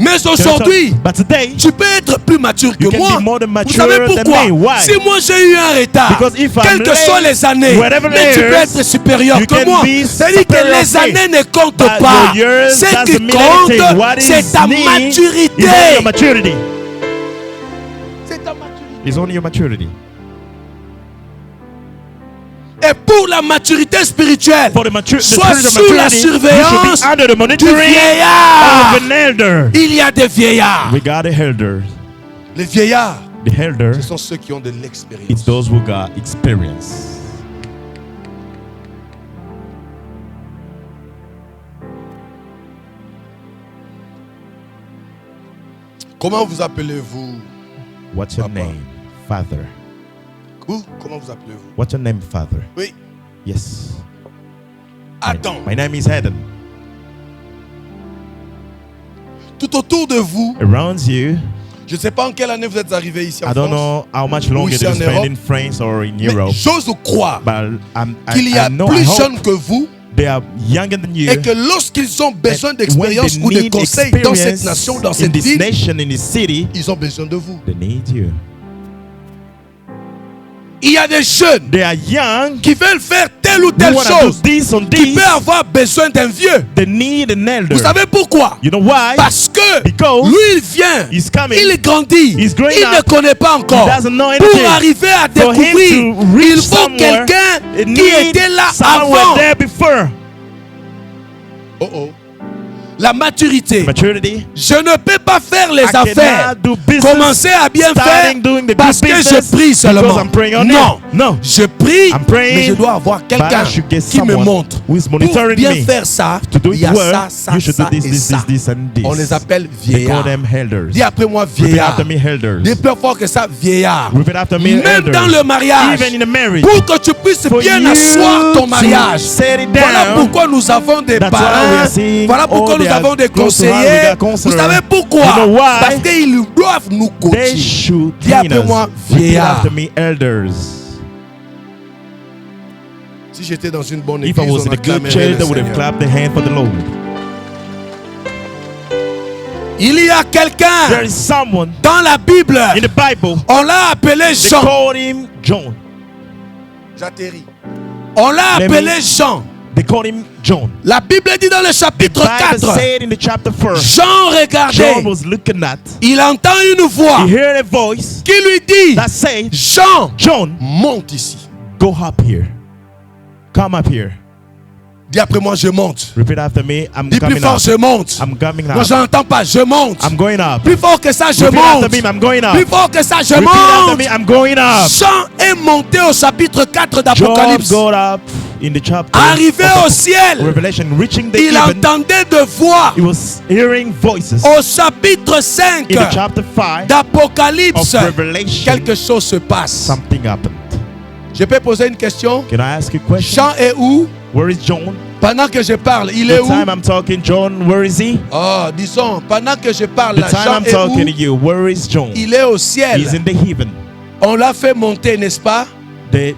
Mais aujourd'hui, But today, tu peux être plus mature que you can moi. be more than Vous mature savez than pourquoi? me. Why? Si moi j'ai eu un retard, Because if I'm quelles que late, soient les années, whatever mais tu peux years, être supérieur you que can moi. be C'est-à-dire que superior les to me. années ne comptent But pas. your years Ce qui doesn't mean anything. compte, What c'est is ta need maturité. is only your maturity. C'est ta maturité. It's only your maturity. Et pour la maturité spirituelle, For the sois spirit of sous la maturity, you surveillance should be under the du monitoring vieillard. of an elder. Il y a des vieillards. We got the elders. Les vieillards, The elder, ce sont ceux qui ont de l'expérience. it's those who got experience. Comment vous appelez-vous? What's your Papa. name, Father? Vous, comment vous appelez-vous? What's your name, Father? Oui, Yes. Adam. My name is Adam. Tout autour de vous, Around you, je ne sais pas en quelle année vous êtes arrivé ici en I don't France, know how much longer ici you en spend Europe. in France or in mais Europe, j'ose croire but qu'il y a I know, I plus hope jeunes que vous they are younger than you. et que lorsqu'ils ont besoin And d'expérience when ou they de need conseils dans cette experience nation, dans in cette this ville, nation, in this city, ils ont besoin de vous. they need you. Il y a des jeunes They are young. qui veulent faire telle ou Who telle want to do chose, this on qui this. peut avoir besoin d'un vieux. They need an elder. Vous savez pourquoi? You know why? Parce que Because lui, il vient, he's coming. il grandit, He's growing il ne up. connaît pas encore. He doesn't know Pour anything. arriver à For him découvrir, to reach il faut somewhere, quelqu'un it qui need était là someone avant. was there before. Oh oh. La maturité. Maturity. Je ne peux pas faire les I affaires, cannot do business, commencer à bien faire starting doing the parce good que business je prie seulement. because I'm praying on Non, it. No. je prie, I'm praying, mais je dois avoir quelqu'un but I should get qui me someone montre. who is Pour monitoring bien me. faire ça, To do il it y a well, ça, ça, you should ça do this, et this, ça. this, and this. On les appelle They call vieillards. them elders. Dis après moi Repeat vieillard. after me, elders. Dis plus fort que ça, vieillard. Repeat after me, Même elders. dans le mariage, Even in a marriage. pour que tu puisses For bien you asseoir ton to mariage. set it Voilà down. pourquoi nous avons des That's why we parrains. are seeing Voilà pourquoi all nous their avons des close to us, we conseillers. got counselors. Vous savez pourquoi? You know why? Parce qu'ils doivent nous They coacher. should Dis train après us. moi, Repeat vieillard. after me, elders. Si j'étais dans une bonne If église, I was on in a good acclamerait church, le they would have Seigneur. clapped their hand for the Lord. Il y a quelqu'un There is someone dans la Bible. in the Bible. On l'a appelé They Jean. called him John. J'atterris. On l'a Let appelé me- Jean. They called him John. La Bible dit dans le The chapitre Bible 4. said in the chapter 1, Jean regardait. John was looking at. Il entend une voix He heard a voice qui lui dit, that said, Jean, John, monte ici. go up here. Come up here. Dis après moi, je monte. Repeat after me. I'm Dis plus coming fort, up. je monte. I'm coming Non, up. je n'entends pas, je monte. I'm going up. Plus fort que ça, je Repeat monte. after me. I'm going up. Plus fort que ça, je Repeat after monte. me. I'm going up. Jean est monté au chapitre 4 John d'Apocalypse. got up in the chapter Arrivé of au ciel, Revelation, reaching the il heaven. entendait de voix. He was hearing voices Au chapitre 5 in the chapter 5 d'Apocalypse, of Revelation. quelque chose se passe. Something happened. Je peux poser une question? Can I ask you a question? Jean est où? Where is John? Pendant que je parle, il est The où? time I'm talking, John, where is he? Oh, disons, pendant que je parle, The là, time Jean I'm est talking to où? you, where is John? Il est au ciel. He's in the heaven. On l'a fait monter, n'est-ce pas? They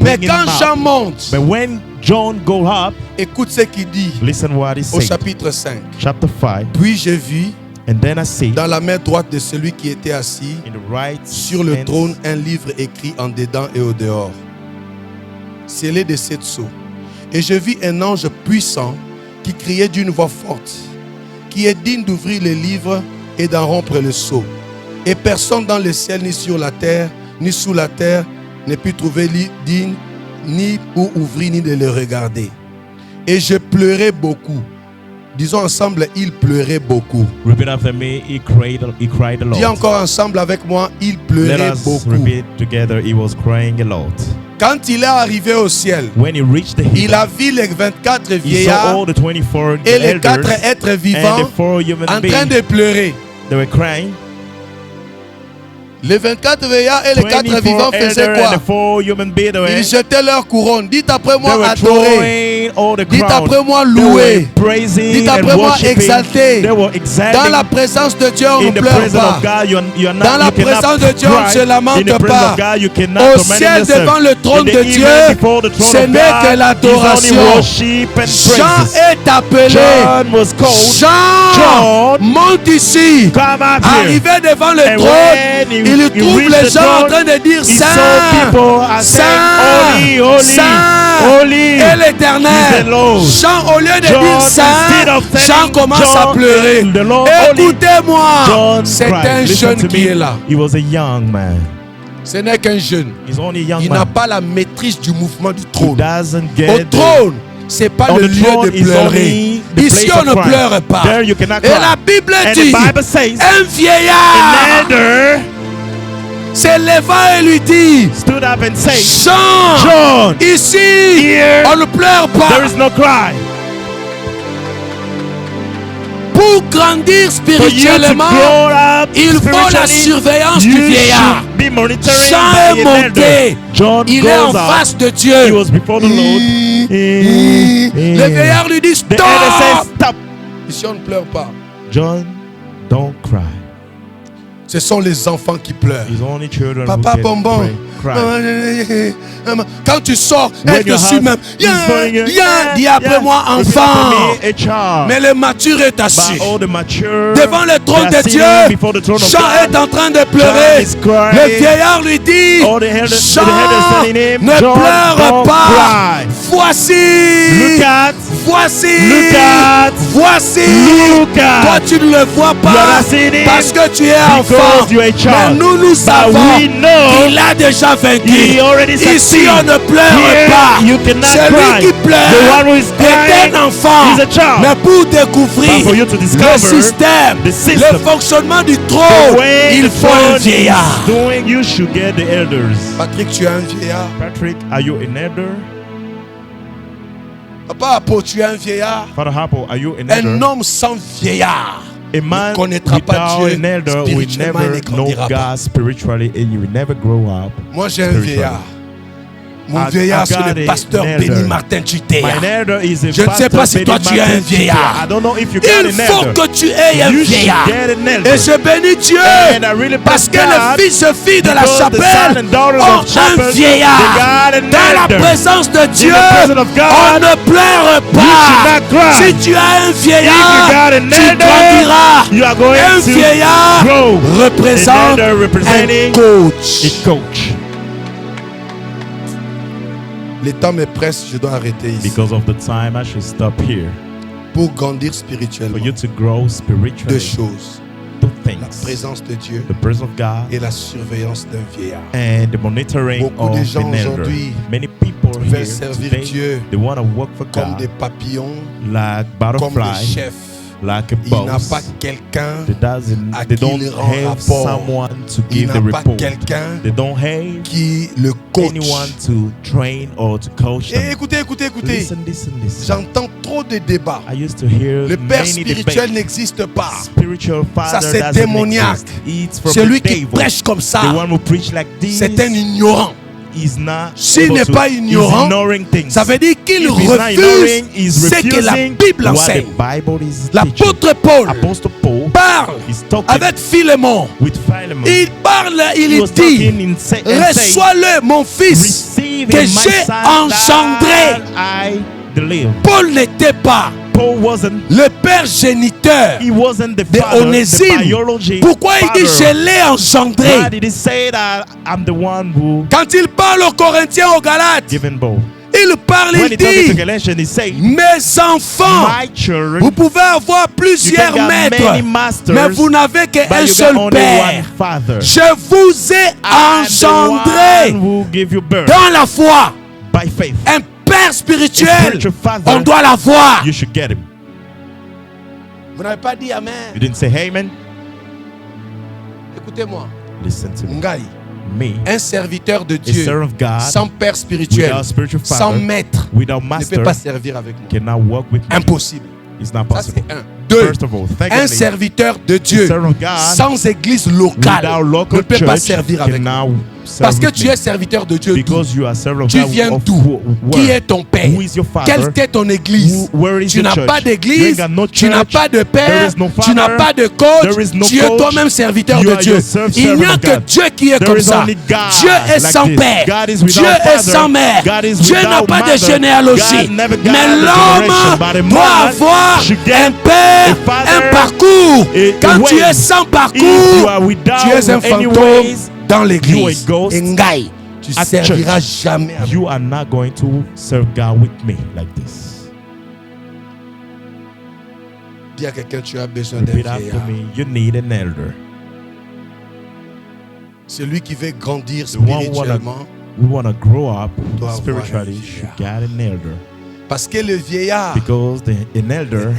Mais bring him quand up. Jean monte, But when John go up, écoute ce qu'il dit listen what he au said. chapitre 5. Chapter 5. Puis j'ai vu And then I see dans la main droite de celui qui était assis in the right sur le hand trône un livre écrit en dedans et au dehors, scellé de 7 sceaux. Et je vis un ange puissant qui criait d'une voix forte, qui est digne d'ouvrir le livre et d'en rompre le sceau. Et personne dans le ciel, ni sur la terre, ni sous la terre, ne put trouver digne, ni pour ouvrir, ni de le regarder. Et je pleurais beaucoup. Disons ensemble, il pleurait beaucoup. Repeat after me. He cried a lot. Dis encore ensemble avec moi, il Let pleurait us beaucoup. repeat together. He was crying a lot. Quand il est arrivé au ciel, when he reached the il heaven, a vu les 24 he saw vieillards all the 24 et les elders 4 êtres and vivants the 4 human en train beings. de pleurer. They were crying. Les 24 vieillards et les 4 24 vivants faisaient elders quoi? and the 4 human beings, Ils jetaient leur couronne. Dites après they moi were adorer. throwing all the Dites crowns. après moi They louer. were praising Dites and après moi worshiping. exalter. They were Dans exalting. la présence de Dieu, on ne In the pleure presence pas. of God, you are not, Dans la you cannot présence de Dieu, on ne cry. se lamente In the presence pas. of God, you cannot Au torment ciel, yourself. devant le trône In the de evening, Dieu, before the throne ce of n'est God, que is l'adoration. only worship and Jean praises. est appelé. John was called. Jean monte ici. Come up here. Arrivé devant le And trône, when il he trouve reached les the gens en throne, train de dire he saw Saint, people are saying, Holy, holy, Saint holy et is the l'Éternel. Lord. Jean, au lieu de John, dire Saint, instead of Jean telling commence à John pleurer. the Lord holy, Écoutez-moi, John c'est cried. un Listen jeune to qui me. est là. He was a young man. Ce n'est qu'un jeune. He's only a young Il man. n'a pas la maîtrise du mouvement du He trône. doesn't Au get the, trône, c'est pas on le the lieu throne de is pleurer. only the Ici, place on of ne crying. pleure pas. There you cannot Et cry. la Bible And dit, the Bible says, un vieillard an elder s'éleva et lui dit, stood up and said, Jean, John, ici, here on ne pleure pas. there is no cry. Pour grandir For you to spirituellement, grow up il faut la spiritually, surveillance du you vieillard. should be monitoring Jean by est an monté. elder. John Il est en goes up. face de He Dieu. was before the Lord. Le vieillard lui dit, The elder says, stop. stop. Ici, on ne pleure pas. John, don't cry. Ce sont les enfants qui pleurent. His only children Papa who can bonbon. cry. Quand tu sors, When elle te your suit house même. is falling, Dis après moi, repeat enfant. after me, a child. Mais le mature est assis. But all the mature, Devant le trône they are de sitting Dieu, before the throne of Jean God. est en train de pleurer. John is crying. Le vieillard lui dit, All the elders Jean, telling him, ne John, pleure don't pas. cry. Voici, Look at, voici, look at, voici. look at. Toi, tu ne le vois You pas are not seeing him parce que tu es because enfant. you are a Mais child. nous But savons we know qu'il a déjà vaincu. he already Ici, succeeded. on ne pleure Here, pas. you cannot Celui cry. qui The pleure one who is est crying un enfant. is a child. Mais pour But découvrir for you to le discover système, the system, le fonctionnement du the trône, way il the faut un throne vieillard. is doing, you should get the elders. Patrick, tu es un vieillard. Patrick, are you an elder? Papa Apo, tu es un vieillard. Father Harpo, are you an Un elder? homme sans vieillard A man ne connaîtra pas without Dieu an elder will spirituellement, il never ne know grandira pas. God spiritually and you will never grow up. Moi, j'ai un spiritually. vieillard. Mon I vieillard, c'est got le a pasteur elder. Béni Martin Tutea. My elder is a Je ne sais pastor, pas si toi, Benny tu es un Martin vieillard. Tutea. I don't know if you got Il an faut elder. que tu aies un You should vieillard. get an elder. Et je bénis Dieu And I really parce que bless les God fils et filles de la because the chapelle son and daughters ont of chapel, un they vieillard. got an Dans la elder. présence de Dieu, presence of God, on ne pleure should pas. not cry. Si tu as un If vieillard, you got an tu elder, grandiras. you are going Un to vieillard grow. représente An elder representing un coach. a coach. Le temps me presse, je dois arrêter ici. Because of the time, I should stop here. Pour grandir For spirituellement, you to grow deux spiritually, choses. two La things. présence de Dieu The presence of God et la surveillance d'un vieillard. and the monitoring Beaucoup de of gens an elder. aujourd'hui Many people veulent here servir today, Dieu they want to work for Comme God des papillons, like comme des butterfly, chefs. like a Il n'a boss. pas quelqu'un à They qui don't il rend have rapport. someone to Il give n'a the pas report. quelqu'un They don't have qui le coach. anyone to train or to coach Et them. écoutez, écoutez, écoutez. Listen. J'entends trop de débats. I used to hear Le père many spirituel debates. n'existe pas. Spiritual father c'est doesn't démoniaque. exist. It's from Celui the qui devil. prêche comme The ça, one who preach like this c'est un ignorant. is not S'il able n'est to- pas he's ignorant, ignoring things. ça veut dire qu'il If he's not ignoring, he's refuse ce que la refusing Bible what enseigne. the Bible is teaching. L'apôtre Paul Apostle Paul parle is talking avec Philémon. with Philemon. Il parle, He il was dit, talking and saying, reçois-le, mon fils, receive que him, my j'ai son, engendré. that I deliver. Paul n'était pas Paul wasn't, le père géniteur he wasn't the de father, the Onésime. biology Pourquoi il dit father. je l'ai engendré? Why did he say that I'm the one who Quand il parle aux Corinthiens, aux Galates, given birth? il parle, When il he talking to dit, Galatians, he say, mes enfants, my children, vous pouvez avoir you plusieurs can get maîtres, many masters, mais vous n'avez but qu'un you seul got only père. one father. Je vous ai I'm the engendré one who give you birth dans la foi. by faith. Un père A spirituel, spiritual father, on doit l'avoir. you should get him. Vous n'avez pas dit You Amen. didn't say, hey man, Écoutez-moi, listen to me. Ngai, me, Un serviteur de a Dieu servant of God, sans père spirituel, without spiritual sans father, maître, without ne master, peut pas servir avec nous. cannot walk with me. Impossible. It's not Ça, possible. c'est un. Deux, First of all, un secondly, serviteur de a Dieu servant of God, sans église locale without ne local peut pas church, servir avec nous. cannot serve Parce que with tu me. es serviteur de Dieu. Because you are servant of Tu God viens of d'où? Qui where? est ton père? Who is your father? Quelle est ton église? Where is Tu your n'as church? pas You d'église, ain't got no tu n'as church. pas de There père, is no tu n'as father. pas de coach, There is no tu es coach. toi-même serviteur You de are Dieu. yourself Il n'y a servant of que God. Dieu qui est There comme is ça. only God Dieu est like sans this. père. God is Dieu without est father. sans mère. God is Dieu n'a without pas de mother. généalogie. God never got Mais a generation, l'homme but a doit man avoir should get un père, a father, un parcours. a Quand tu way. es sans If you parcours, are without tu es un any fantôme ways, dans you are l'église. a ghost Engaille. Tu at serviras church. jamais avec You are not going to serve God with me like this. Dis à quelqu'un, tu as besoin d'un Repeat after vieillard. me. You need an elder. Celui qui veut grandir The one who spirituellement. We want to grow up Doit avoir spiritually. un Should vieillard. get an elder. Parce que le vieillard, Because an elder,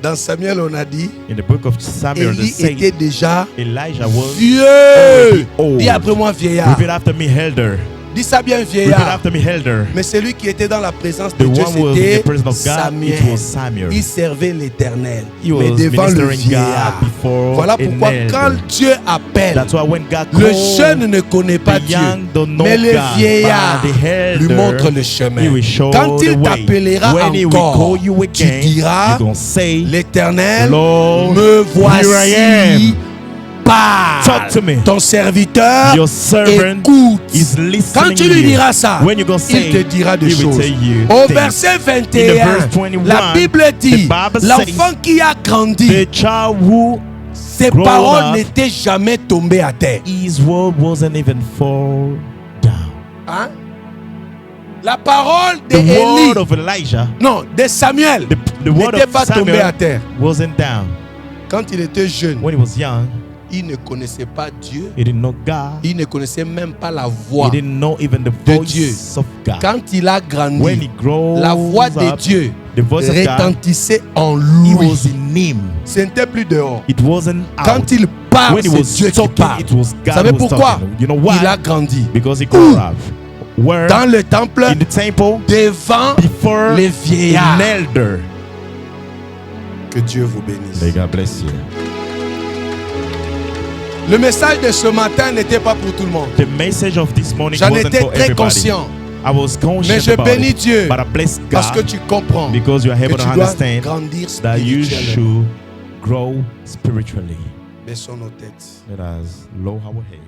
dans Samuel, on a dit, in the book of Samuel, the Élie était saint, déjà Elijah was vieux. already old. Dis après moi, vieillard. Repeat after me, elder. Dis ça bien, Repeat vieillard. after me, elder. Mais celui qui était dans la présence The de Dieu, one who was in c'était the presence of God, Samuel. it was Samuel. Il servait l'Éternel, He mais was devant le ministering vieillard. God before Voilà an pourquoi elder. quand Dieu appelle, That's why when God le called, jeune ne connaît pas the Dieu, young don't know mais le God, vieillard but the elder, lui montre le chemin. he will show Quand the il way. t'appellera When he will encore, call you tu again, diras, you're gonna say, l'Éternel, Lord, me here I voici. Parle. Talk to me. Ton serviteur Your servant écoute. is listening. Quand tu lui you. diras ça, When you gonna say, il te dira des he will choses. tell you Au things. verset In the 21, verse 21, la Bible dit, the Bible l'enfant says, qui a grandi, the child who ses grown paroles up, n'étaient jamais tombées à terre. his word wasn't even fall down. Hein? La parole The d'Élie, word of Elijah, non, de Samuel, the word n'était of pas tombée à Samuel terre. wasn't down. Quand il était jeune, When he was young, il ne connaissait pas Dieu. he didn't know God. Il ne connaissait même pas la He voix. didn't know even the de voice Dieu. of God. Quand il a When grandi, he grows la voix de up, Dieu the voice of God, retentissait en it lui. was in him. Ce n'était plus dehors. It wasn't out. Quand il parle, When he c'est was Dieu qui talking, parle. it was God Savez who was pourquoi? talking. You know why? Il a grandi Because he grew up. Where? dans le temple In the temple, devant before les vieillards. an elder. Que Dieu vous bénisse. May God bless you. Le message de ce matin n'était pas pour tout le monde. The message of this morning J'en wasn't étais for très everybody. conscient. I was conscious Mais je about bénis it. Dieu But I bless parce que God tu comprends because you are que able to tu dois understand grandir that you spirituellement. should grow spiritually. Baissons nos têtes. Let us lower our head.